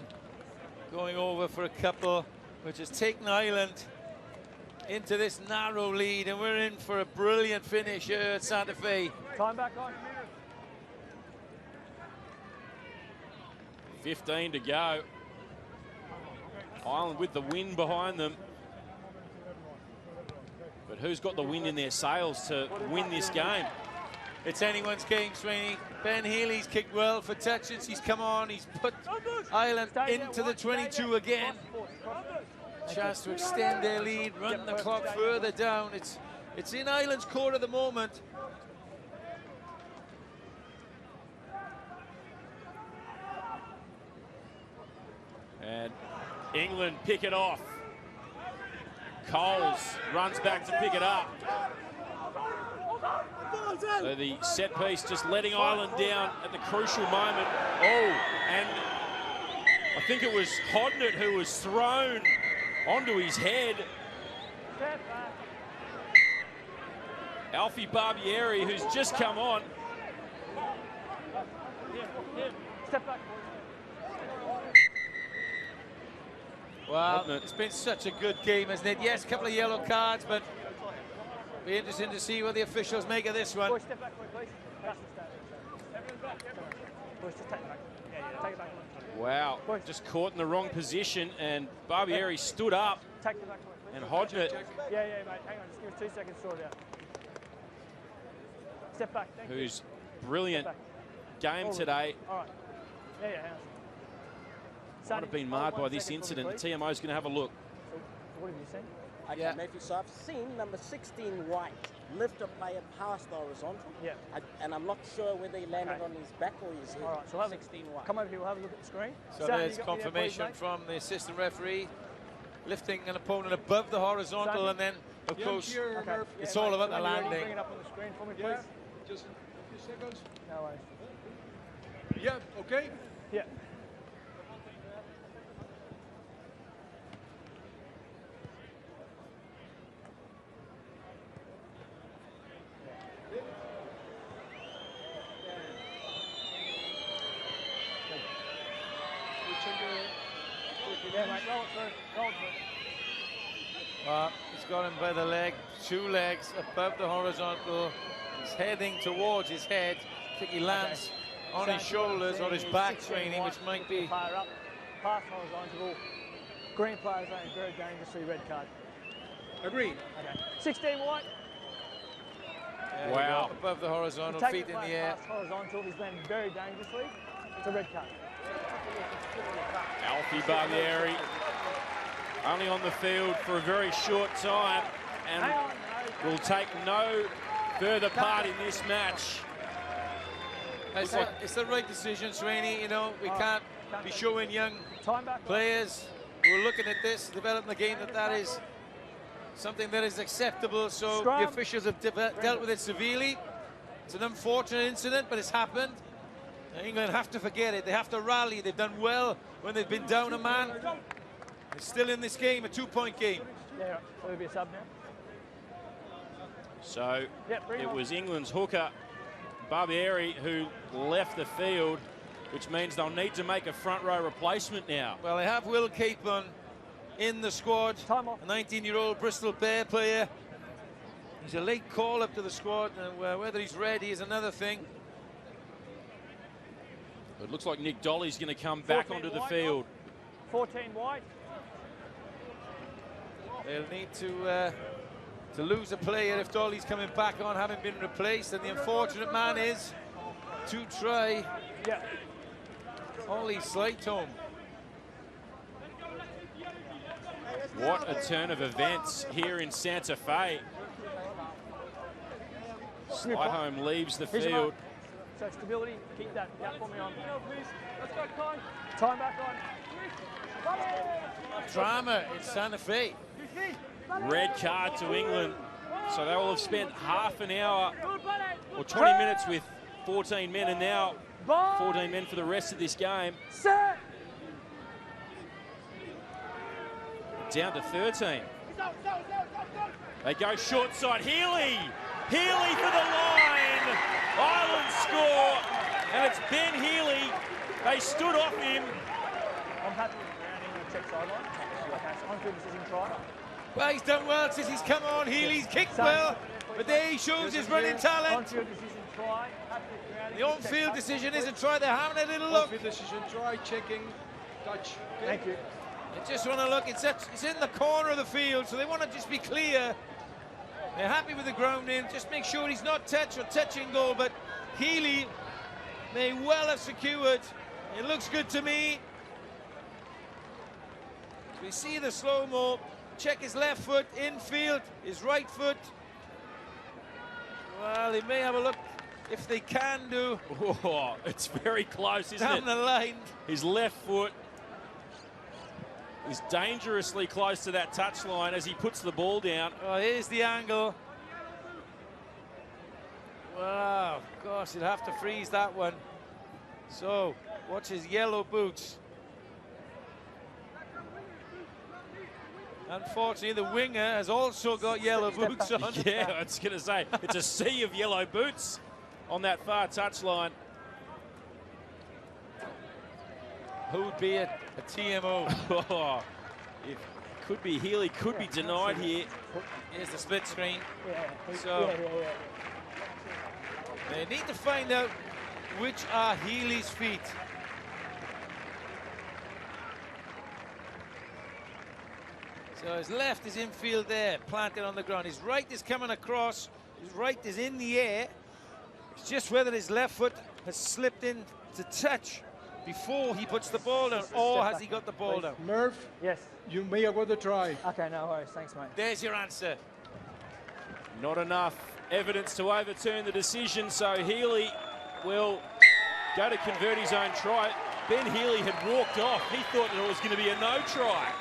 going over for a couple, which has taken Ireland into this narrow lead, and we're in for a brilliant finish here at Santa Fe. Time back on. 15 to go. Ireland with the wind behind them. But who's got the wind in their sails to win this game? It's anyone's game, Sweeney. Ben Healy's kicked well for touch since he's come on. He's put Ireland into the 22 again. Chance to extend their lead, run the clock further down. It's in Ireland's court at the moment. And England pick it off. Coles runs back to pick it up. So the set piece just letting Ireland down at the crucial moment. Oh, and I think it was Hodnett who was thrown onto his head. Alfie Barbieri, who's just come on. Step back. Well, it's been such a good game, hasn't it? Yes, a couple of yellow cards, but be interesting to see what the officials make of this one. Boys, step back quick, please. That's the start. Boys, just take it back. Yeah, take it back. Wow, just caught in the wrong position, and Barbieri stood up. Take it back quick, please. And Hodnett. Yeah, mate. Hang on, just give us 2 seconds to sort it out. Step back. Thank you. Who's brilliant game today. All right. Yeah, hang on. Might have been marred by this incident. TMO's going to have a look. So what have you seen? Okay, Matthew, so I've seen number 16 White lift a player past the horizontal. Yeah. And I'm not sure whether he landed on his back or his head. All right, so have 16 White. Come over here, we'll have a look at the screen. So there's confirmation from the assistant referee, lifting an opponent above the horizontal, and then, of course, it's all about the landing. Bring it up on the screen for me, please. Yeah, just a few seconds. No worries. Yeah, okay. Yeah. Yeah, mate, roll it through, roll it through. Well, he's got him by the leg, 2 legs above the horizontal. He's heading towards his head. I think he lands on his shoulders or his back training, which might be. Player up, past horizontal. Green players are very dangerously, red card. Agreed. Okay. 16 White. Yeah, wow. Above the horizontal, Take feet in the air. Past horizontal, he's landing very dangerously. It's a red card. Alfie Barbieri only on the field for a very short time and will take no further part in this match. It's the right decision, Sweeney. You know, we can't be showing young players who are looking at this, developing the game, that is something that is acceptable. So the officials have dealt with it severely. It's an unfortunate incident, but it's happened. England have to forget it. They have to rally. They've done well when they've been down a man. They're still in this game, a 2-point game. Yeah, so it'll be a sub now. So it was England's hooker, Barbieri, who left the field. which means they'll need to make a front row replacement now. Well, they have Will Capon in the squad, Time off. a 19-year-old Bristol Bear player. He's a late call-up to the squad, and whether he's ready is another thing. It looks like Nick Dolly's going to come back onto the field. 14 wide. They'll need to lose a player if Dolly's coming back on, having been replaced, and the unfortunate man is to try Ollie Slayton. What a turn of events here in Santa Fe. Slyholm leaves the field. So stability, keep that gap for me on. Let's go, time. Time back on. Drama in Santa Fe. Red card to England. So they will have spent half an hour or 20 minutes with 14 men, and now 14 men for the rest of this game. Set. Down to 13. They go short side. Healy! Healy for the line! Ireland score! And it's Ben Healy. They stood off him. I'm happy with the grounding and check sideline. I'm good decision try. Well, he's done well since he's come on. Healy's kicked well, but there he shows his running talent. On-field decision try. Happy with grounding. The on-field decision is a try. They're having a little look. On-field decision try, checking, touch. Okay. Thank you. They just want to look. It's in the corner of the field, so they want to just be clear. They're happy with the grounding. Just make sure he's not touching goal, but Healy may well have secured. It looks good to me. We see the slow-mo. Check his left foot, infield, his right foot. Well, they may have a look if they can do. Oh, it's very close, isn't it? Down the line. His left foot is dangerously close to that touchline as he puts the ball down. Oh, here's the angle. Wow, gosh, he'll have to freeze that one. So, watch his yellow boots. Unfortunately, the winger has also got yellow boots on. Yeah, I was going to say, it's a sea of yellow boots on that far touchline. Who would be a TMO? Oh, it could be Healy, could be denied here. Here's the split screen. Yeah. So, they need to find out which are Healy's feet. So his left is infield there, planted on the ground. His right is coming across. His right is in the air. It's just whether his left foot has slipped in to touch before he puts the ball down, or has he got the ball down? Merv, Yes. you may have got the try. Okay, no worries. Thanks, mate. There's your answer. Not enough evidence to overturn the decision, so Healy will go to convert his own try. Ben Healy had walked off. He thought that it was going to be a no try.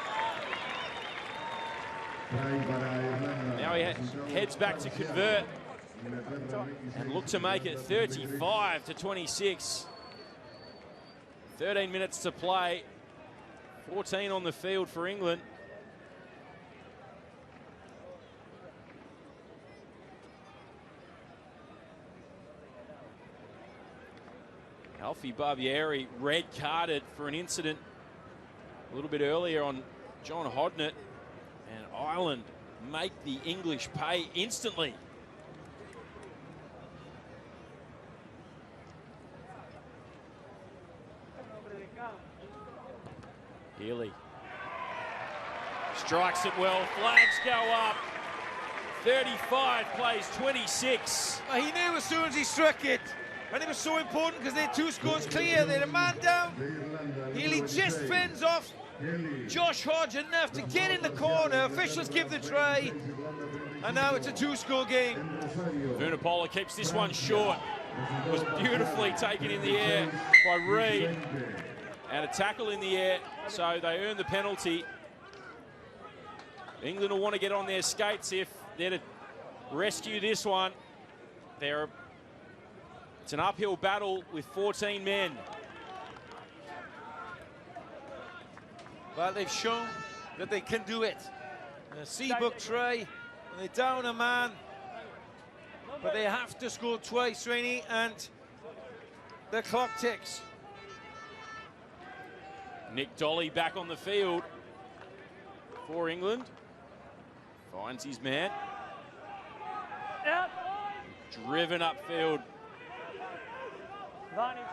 Now he heads back to convert and look to make it 35 to 26. 13 minutes to play. 14 on the field for England. Alfie Barbieri red carded for an incident a little bit earlier on John Hodnett, and Ireland make the English pay instantly. Healy strikes it well, flags go up. 35 plays 26. He knew as soon as he struck it, and it was so important because they had two scores clear. They had a man down. Healy just fends off Josh Hodge enough to get in the corner. Officials give the try, and now it's a two-score game. Vunipola keeps this one short. It was beautifully taken in the air by Reid, and a tackle in the air, so they earn the penalty. England will want to get on their skates if they're to rescue this one. It's an uphill battle with 14 men. Well, they've shown that they can do it. A Seabrook try, and they're down a man, but they have to score twice, Rainey, and the clock ticks. Nick Dolly back on the field for England. Finds his man. Out. Driven upfield. Advantage.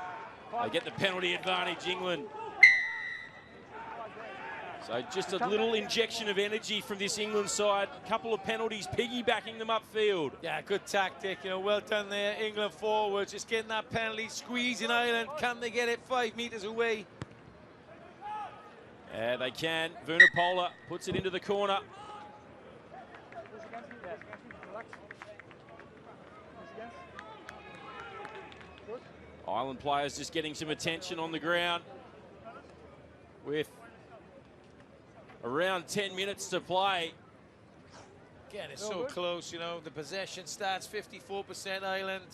They get the penalty advantage, England. So just a little injection of energy from this England side. A couple of penalties piggybacking them upfield. Yeah, good tactic, you know, well done there. England forwards, just getting that penalty, squeezing Ireland. Can they get it 5 meters away? Yeah, they can. Vunipola puts it into the corner. Ireland players just getting some attention on the ground with around 10 minutes to play. Again, it's so close, you know. The possession stats, 54% Ireland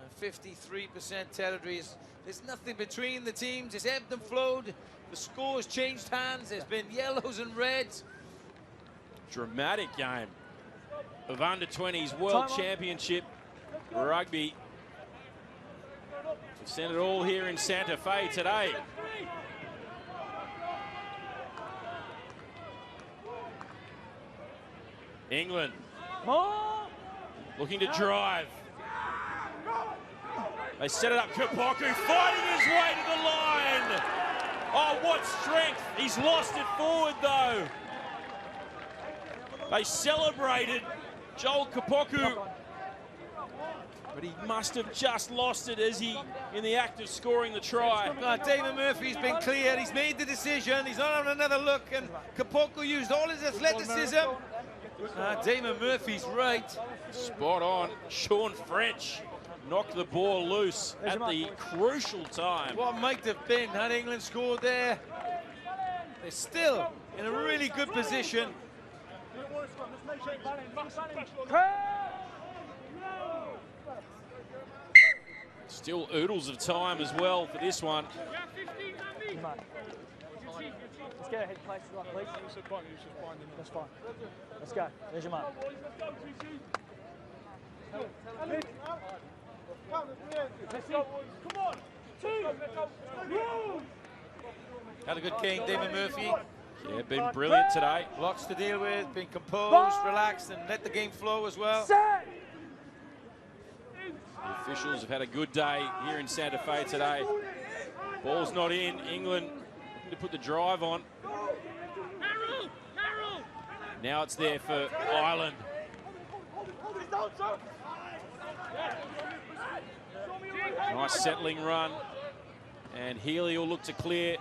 and 53% territories. There's nothing between the teams. It's ebbed and flowed. The score's changed hands. There's been yellows and reds. Dramatic game of under-20s World Championship Rugby. We've seen it all here in Santa Fe today. England looking to drive. They set it up. Kapoku fighting his way to the line. Oh, what strength. He's lost it forward, though. They celebrated Joel Kapoku, but he must have just lost it as he, in the act of scoring the try. David Murphy's been clear. He's made the decision. He's not having another look, and Kapoku used all his athleticism. Damon Murphy's right. Spot on. Sean French knocked the ball loose at the crucial time. What might have been had England scored there. They're still in a really good position. Still oodles of time as well for this one. Let's get our head places right, please. That's fine. Let's go. There's your mark. Had a good game, Damon Murphy. Yeah, been brilliant today. Lots to deal with, been composed, relaxed, and let the game flow as well. The officials have had a good day here in Santa Fe today. Ball's not in. England to put the drive on. Now it's there for Ireland. Nice settling run. And Healy will look to clear.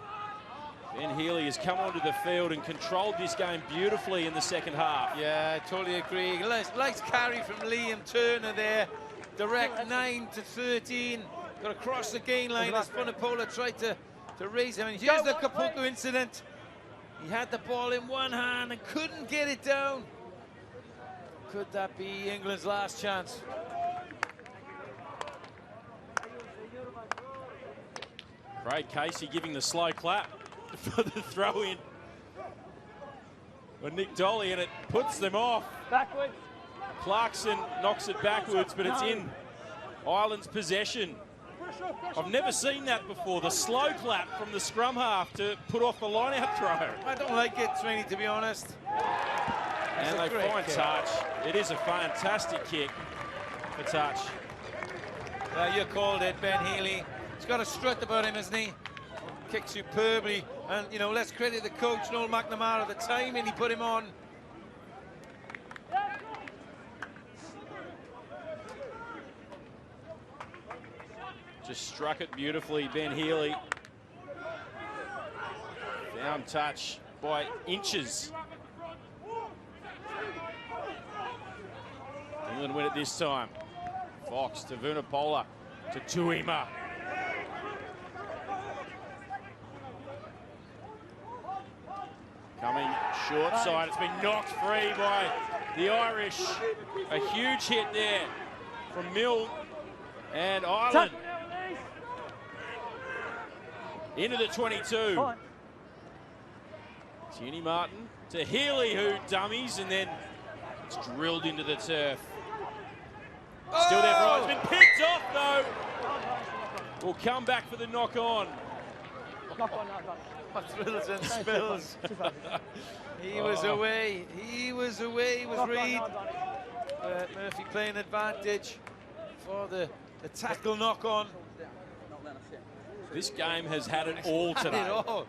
Ben Healy has come onto the field and controlled this game beautifully in the second half. Yeah, I totally agree. Nice carry from Liam Turner there. Direct 9 to 13. Got across the gain line as Vunipola tried to raise him. And here's the Kapoku incident. He had the ball in one hand and couldn't get it down. Could that be England's last chance? Craig Casey giving the slow clap for the throw-in. Well, Nick Dolly, and it puts them off. Backwards. Clarkson knocks it backwards, but it's in Ireland's possession. I've never seen that before, the slow clap from the scrum half to put off the line-out throw. I don't like it, Sweeney, to be honest. And they find touch. It is a fantastic kick for touch. You called it, Ben Healy. He's got a strut about him, hasn't he? Kicked superbly. And, you know, let's credit the coach, Noel McNamara, the timing he put him on. Just struck it beautifully, Ben Healy. Found touch by inches. England win it this time. Fox to Vunipola to Tuima. Coming short side, it's been knocked free by the Irish. A huge hit there from Mill and Ireland. Into the 22. Tierney Martin to Healy, who dummies, and then it's drilled into the turf. Still there for It's been picked off, though. Will come back for the knock-on. Knock on, knock on. What thrills and spills. He was away. He was away. He was Knock on, Reed. knock on. Murphy playing advantage for the tackle knock on. This game has had it all today. Had it all.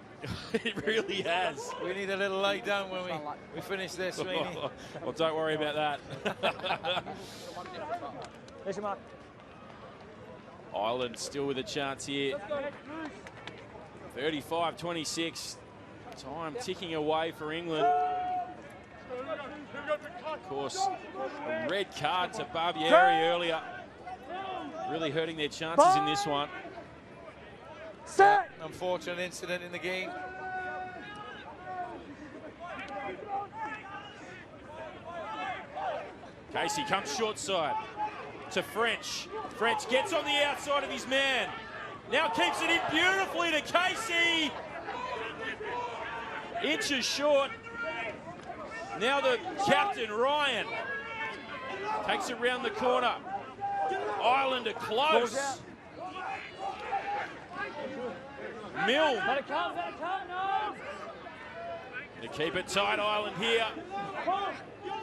It really has. We need a little lie down when we finish this, Sweeney. Well, don't worry about that. There's your mark. Ireland still with a chance here. 35-26. Time ticking away for England. Of course, a red card to Barbieri earlier. Really hurting their chances in this one. Set! Unfortunate incident in the game. Casey comes short side to French. French gets on the outside of his man. Now keeps it in beautifully to Casey. Inches short. Now the captain, Ryan, takes it round the corner. Ireland are close. Milne. Let it come, no! To keep it tight, Ireland here.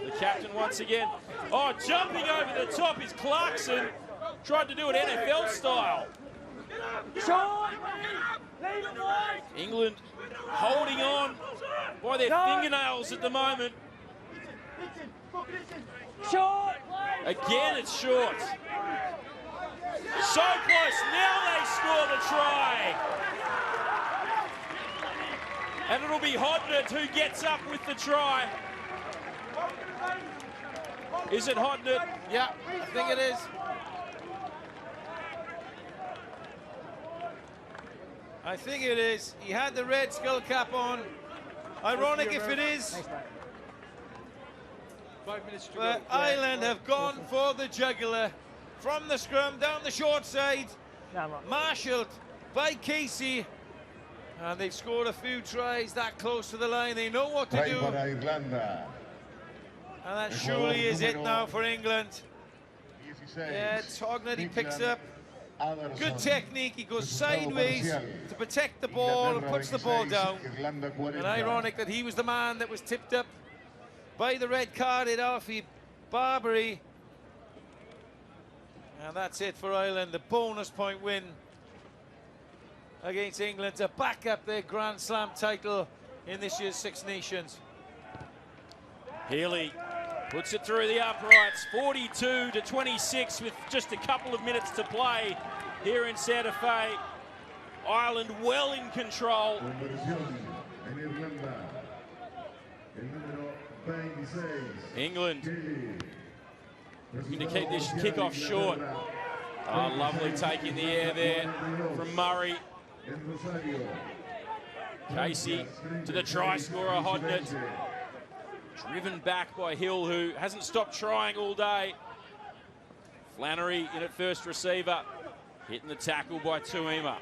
The captain once again. Oh, jumping over the top is Clarkson. Tried to do it NFL style. England holding on by their fingernails at the moment. Again, it's short. So close. Now they score the try. And it'll be Hodnett who gets up with the try. Is it Hodnett? Yeah, I think it is. I think it is. He had the red skull cap on. Ironic if it is. 5 minutes to But go. Ireland have gone for the jugular from the scrum down the short side. Marshalled by Casey. And they've scored a few tries that close to the line. They know what to Try do. para Irlanda. And that surely is it now for England. 16. Yeah, Tognett, he picks up. Aderson. Good technique. He goes Resultado sideways parcial. to protect the ball and Inglaterra puts the ball 26, down. Irlanda 40. And ironic that he was the man that was tipped up by the red carded Alfie Barbary. And that's it for Ireland. The bonus point win against England to back up their Grand Slam title in this year's Six Nations. Healy puts it through the uprights. 42-26 with just a couple of minutes to play here in Santa Fe. Ireland well in control. Conversión en Irlanda. El número 26. England looking to keep this kickoff short. Oh, lovely take in the air there from Murray. En Rosario. Casey to the try scorer, Hodnett. Driven back by Hill, who hasn't stopped trying all day. Flannery in at first receiver. Hitting the tackle by Tuima.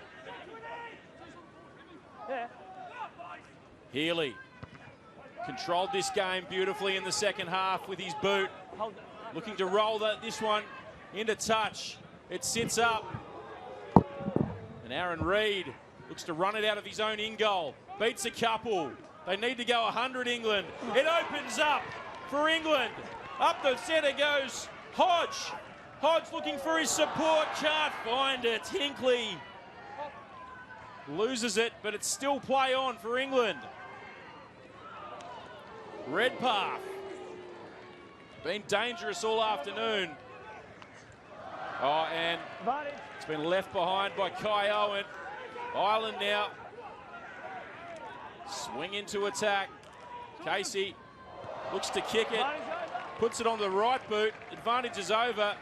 Yeah. Healy controlled this game beautifully in the second half with his boot. Looking to roll this one into touch. It sits up. And Aaron Reid looks to run it out of his own in goal. Beats a couple. They need to go 100, England. It opens up for England. Up the centre goes Hodge. Hodge looking for his support, can't find it. Hinkley loses it, but it's still play on for England. Redpath been dangerous all afternoon. Oh, and it's been left behind by Kai Owen. Ireland now swing into attack. Casey looks to kick it, puts it on the right boot. Advantage is over,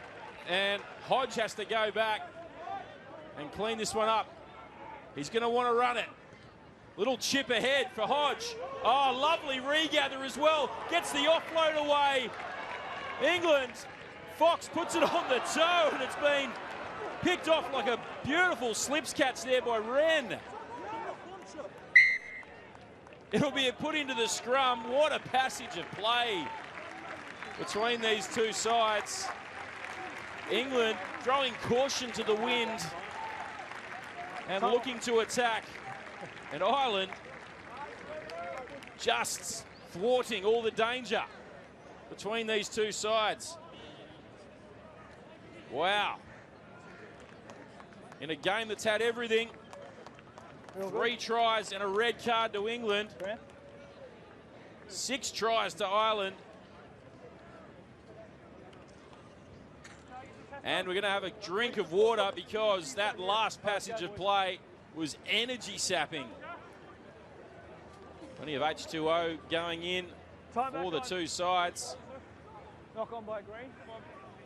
and Hodge has to go back and clean this one up. He's going to want to run it. Little chip ahead for Hodge. Oh, lovely regather as well. Gets the offload away. England, Fox puts it on the toe, and it's been picked off like a beautiful slips catch there by Wren. It'll be put into the scrum. What a passage of play between these two sides. England throwing caution to the wind and looking to attack. And Ireland just thwarting all the danger between these two sides. Wow. In a game that's had everything, 3 tries and a red card to England, 6 tries to Ireland. And we're going to have a drink of water because that last passage of play was energy sapping. Plenty of H2O going in for the two sides. Knock on by Green.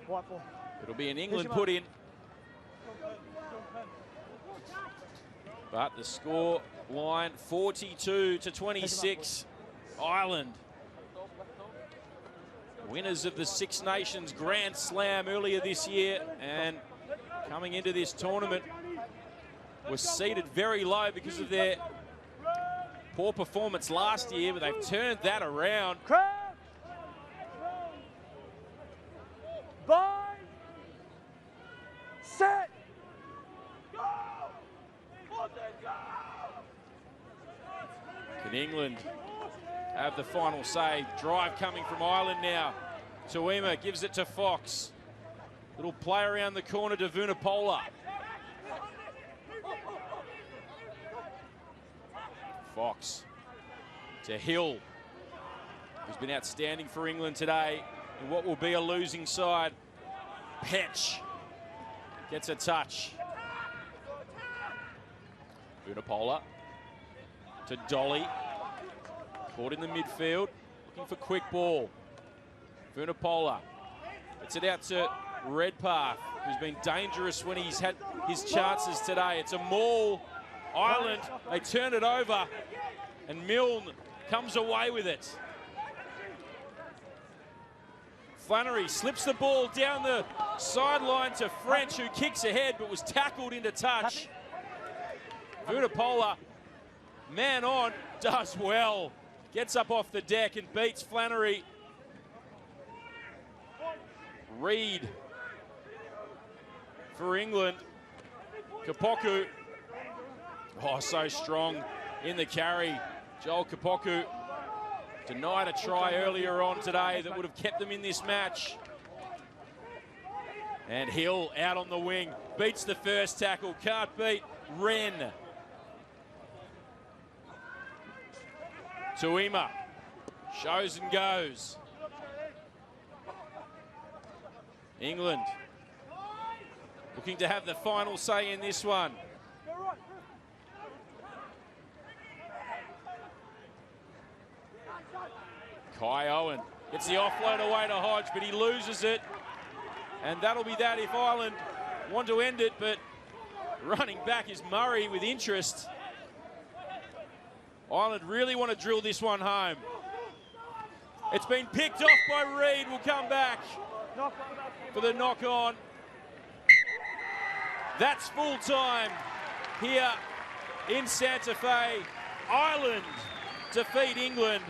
White ball. It'll be an England put in. But the score line 42-26. Ireland, winners of the Six Nations Grand Slam earlier this year, and coming into this tournament was seated very low because of their poor performance last year, but they've turned that around. Bind. Set. Go. Can England have the final say? Drive coming from Ireland now. Tuima gives it to Fox. Little play around the corner to Vunipola. Fox to Hill, who's been outstanding for England today in what will be a losing side. Petch gets a touch. Vunipola to Dolly. Caught in the midfield, looking for quick ball. Vunipola gets it out to Redpath, who's been dangerous when he's had his chances today. It's a maul. Ireland, they turn it over, and Milne comes away with it. Flannery slips the ball down the sideline to French, who kicks ahead but was tackled into touch. Vunipola, man on, does well. Gets up off the deck and beats Flannery. Reid for England. Kapoku, oh, so strong in the carry. Joel Kapoku denied a try earlier on today that would have kept them in this match. And Hill out on the wing, beats the first tackle, can't beat Wren. Tuima shows and goes. England looking to have the final say in this one. Kai Owen gets the offload away to Hodge, but he loses it. And that'll be that if Ireland want to end it, but running back is Murray with interest. Ireland really want to drill this one home. It's been picked off by Reid. Will come back for the knock on. That's full time here in Santa Fe. Ireland defeat England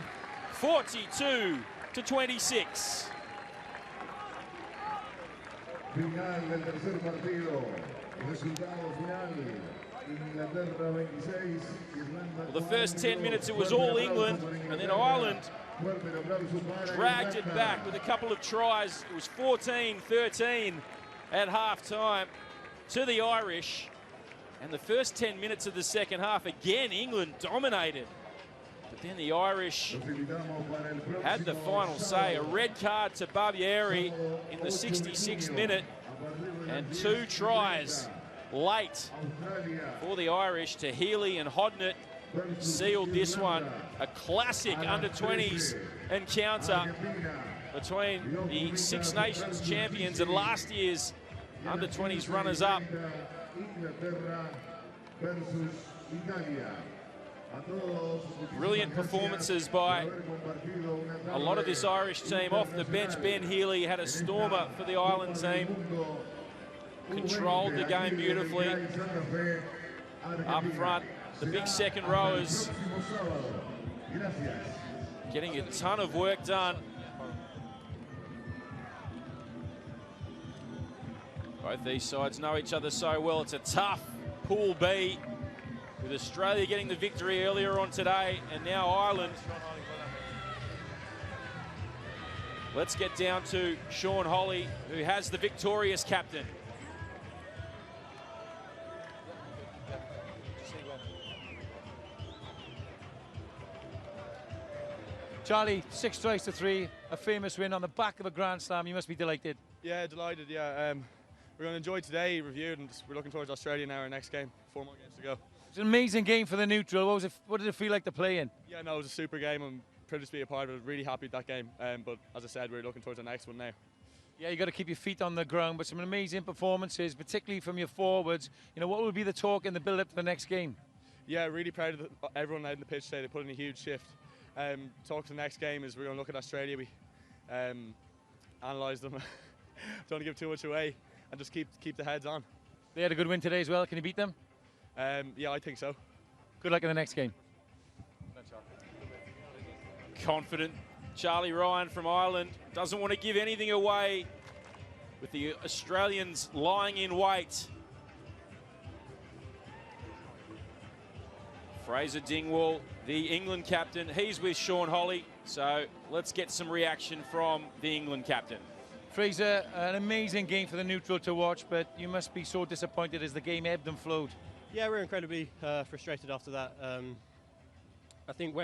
42-26. Final del tercer partido. Resultado final. Inglaterra 26. Well, the first 10 minutes it was all England, and then Ireland dragged it back with a couple of tries. It was 14-13 at half-time to the Irish. And the first 10 minutes of the second half, again, England dominated. But then the Irish had the final say. A red card to Barbieri in the 66th minute, and 2 tries late for the Irish to Healy and Hodnett sealed this one. A classic under-20s encounter between the Six Nations champions and last year's under-20s runners-up. Brilliant performances by a lot of this Irish team. Off the bench, Ben Healy had a stormer for the Ireland team. Controlled the game beautifully. Up front, the big second rowers getting a ton of work done. Both these sides know each other so well. It's a tough Pool B. with Australia getting the victory earlier on today, and now Ireland. Let's get down to Sean Holly, who has the victorious captain. Charlie, 6 tries to 3, a famous win on the back of a Grand Slam. You must be delighted. Yeah, delighted, yeah. We're going to enjoy today, reviewed, and we're looking towards Australia now, our next game. 4 more games to go. It's an amazing game for the neutral. What did it feel like to play in? Yeah, no, it was a super game. I'm privileged to be a part of it. Really happy with that game. But as I said, we're looking towards the next one now. Yeah, you got to keep your feet on the ground, but some amazing performances, particularly from your forwards. You know, what will be the talk in the build-up to the next game? Yeah, really proud of everyone out in the pitch today. They put in a huge shift. Talk to the next game is we're going to look at Australia. We analyse them. Don't want to give too much away, and just keep the heads on. They had a good win today as well. Can you beat them? Yeah, I think so. Good luck in the next game. Confident Charlie Ryan from Ireland doesn't want to give anything away, with the Australians lying in wait. Fraser Dingwall, the England captain, he's with Sean Holly, so let's get some reaction from the England captain. Fraser, an amazing game for the neutral to watch, but you must be so disappointed as the game ebbed and flowed. Yeah, we're incredibly frustrated after that. I think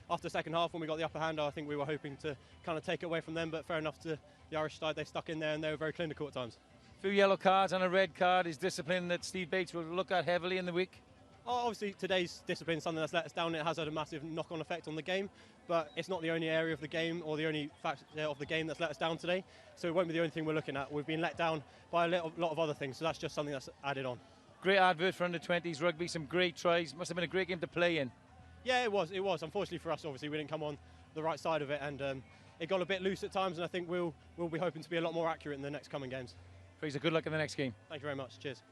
after the second half, when we got the upper hand, I think we were hoping to kind of take it away from them, but fair enough to the Irish side, they stuck in there and they were very clinical at times. A few yellow cards and a red card is discipline that Steve Bates will look at heavily in the week. Obviously, today's discipline is something that's let us down. It has had a massive knock-on effect on the game, but it's not the only area of the game or the only fact of the game that's let us down today. So it won't be the only thing we're looking at. We've been let down by a lot of other things, so that's just something that's added on. Great advert for under-20s rugby, some great tries. Must have been a great game to play in. Yeah, it was. Unfortunately for us, obviously, we didn't come on the right side of it, and it got a bit loose at times, and I think we'll be hoping to be a lot more accurate in the next coming games. Fraser, good luck in the next game. Thank you very much. Cheers.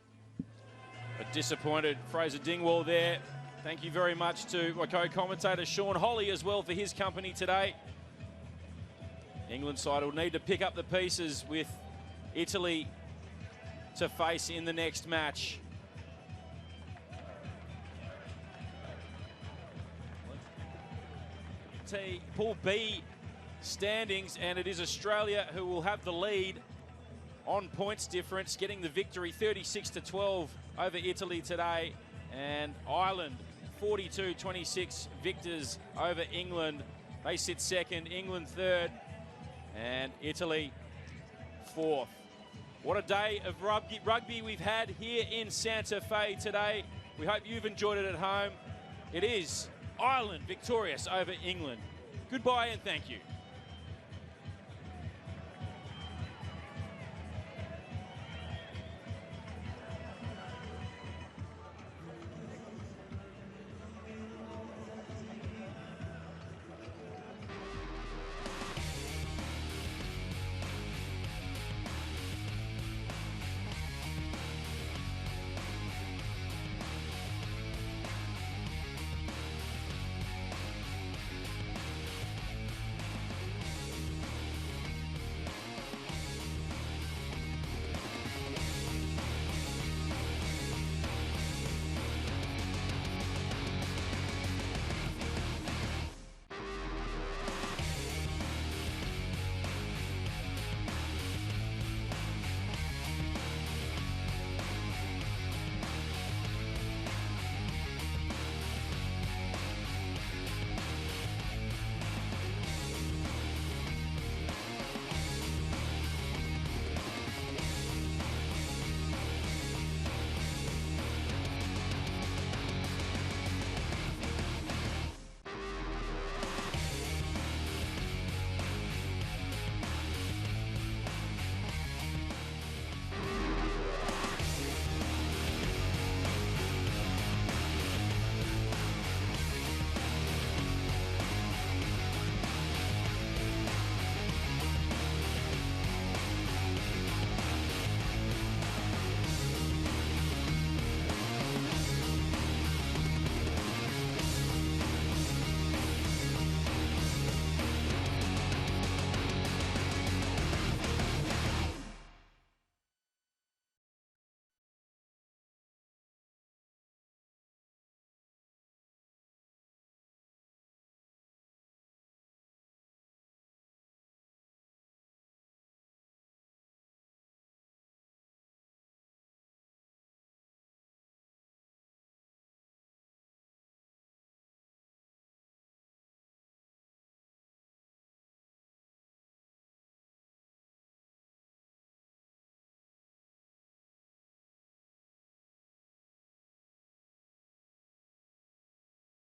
A disappointed Fraser Dingwall there. Thank you very much to my co-commentator Sean Holly as well for his company today. England side will need to pick up the pieces with Italy to face in the next match. Pool B standings, and it is Australia who will have the lead on points difference, getting the victory 36-12 over Italy today, and Ireland 42-26 victors over England. They sit second, England third, and Italy fourth. What a day of rugby we've had here in Santa Fe today. We hope you've enjoyed it at home. It is Ireland victorious over England. Goodbye and thank you.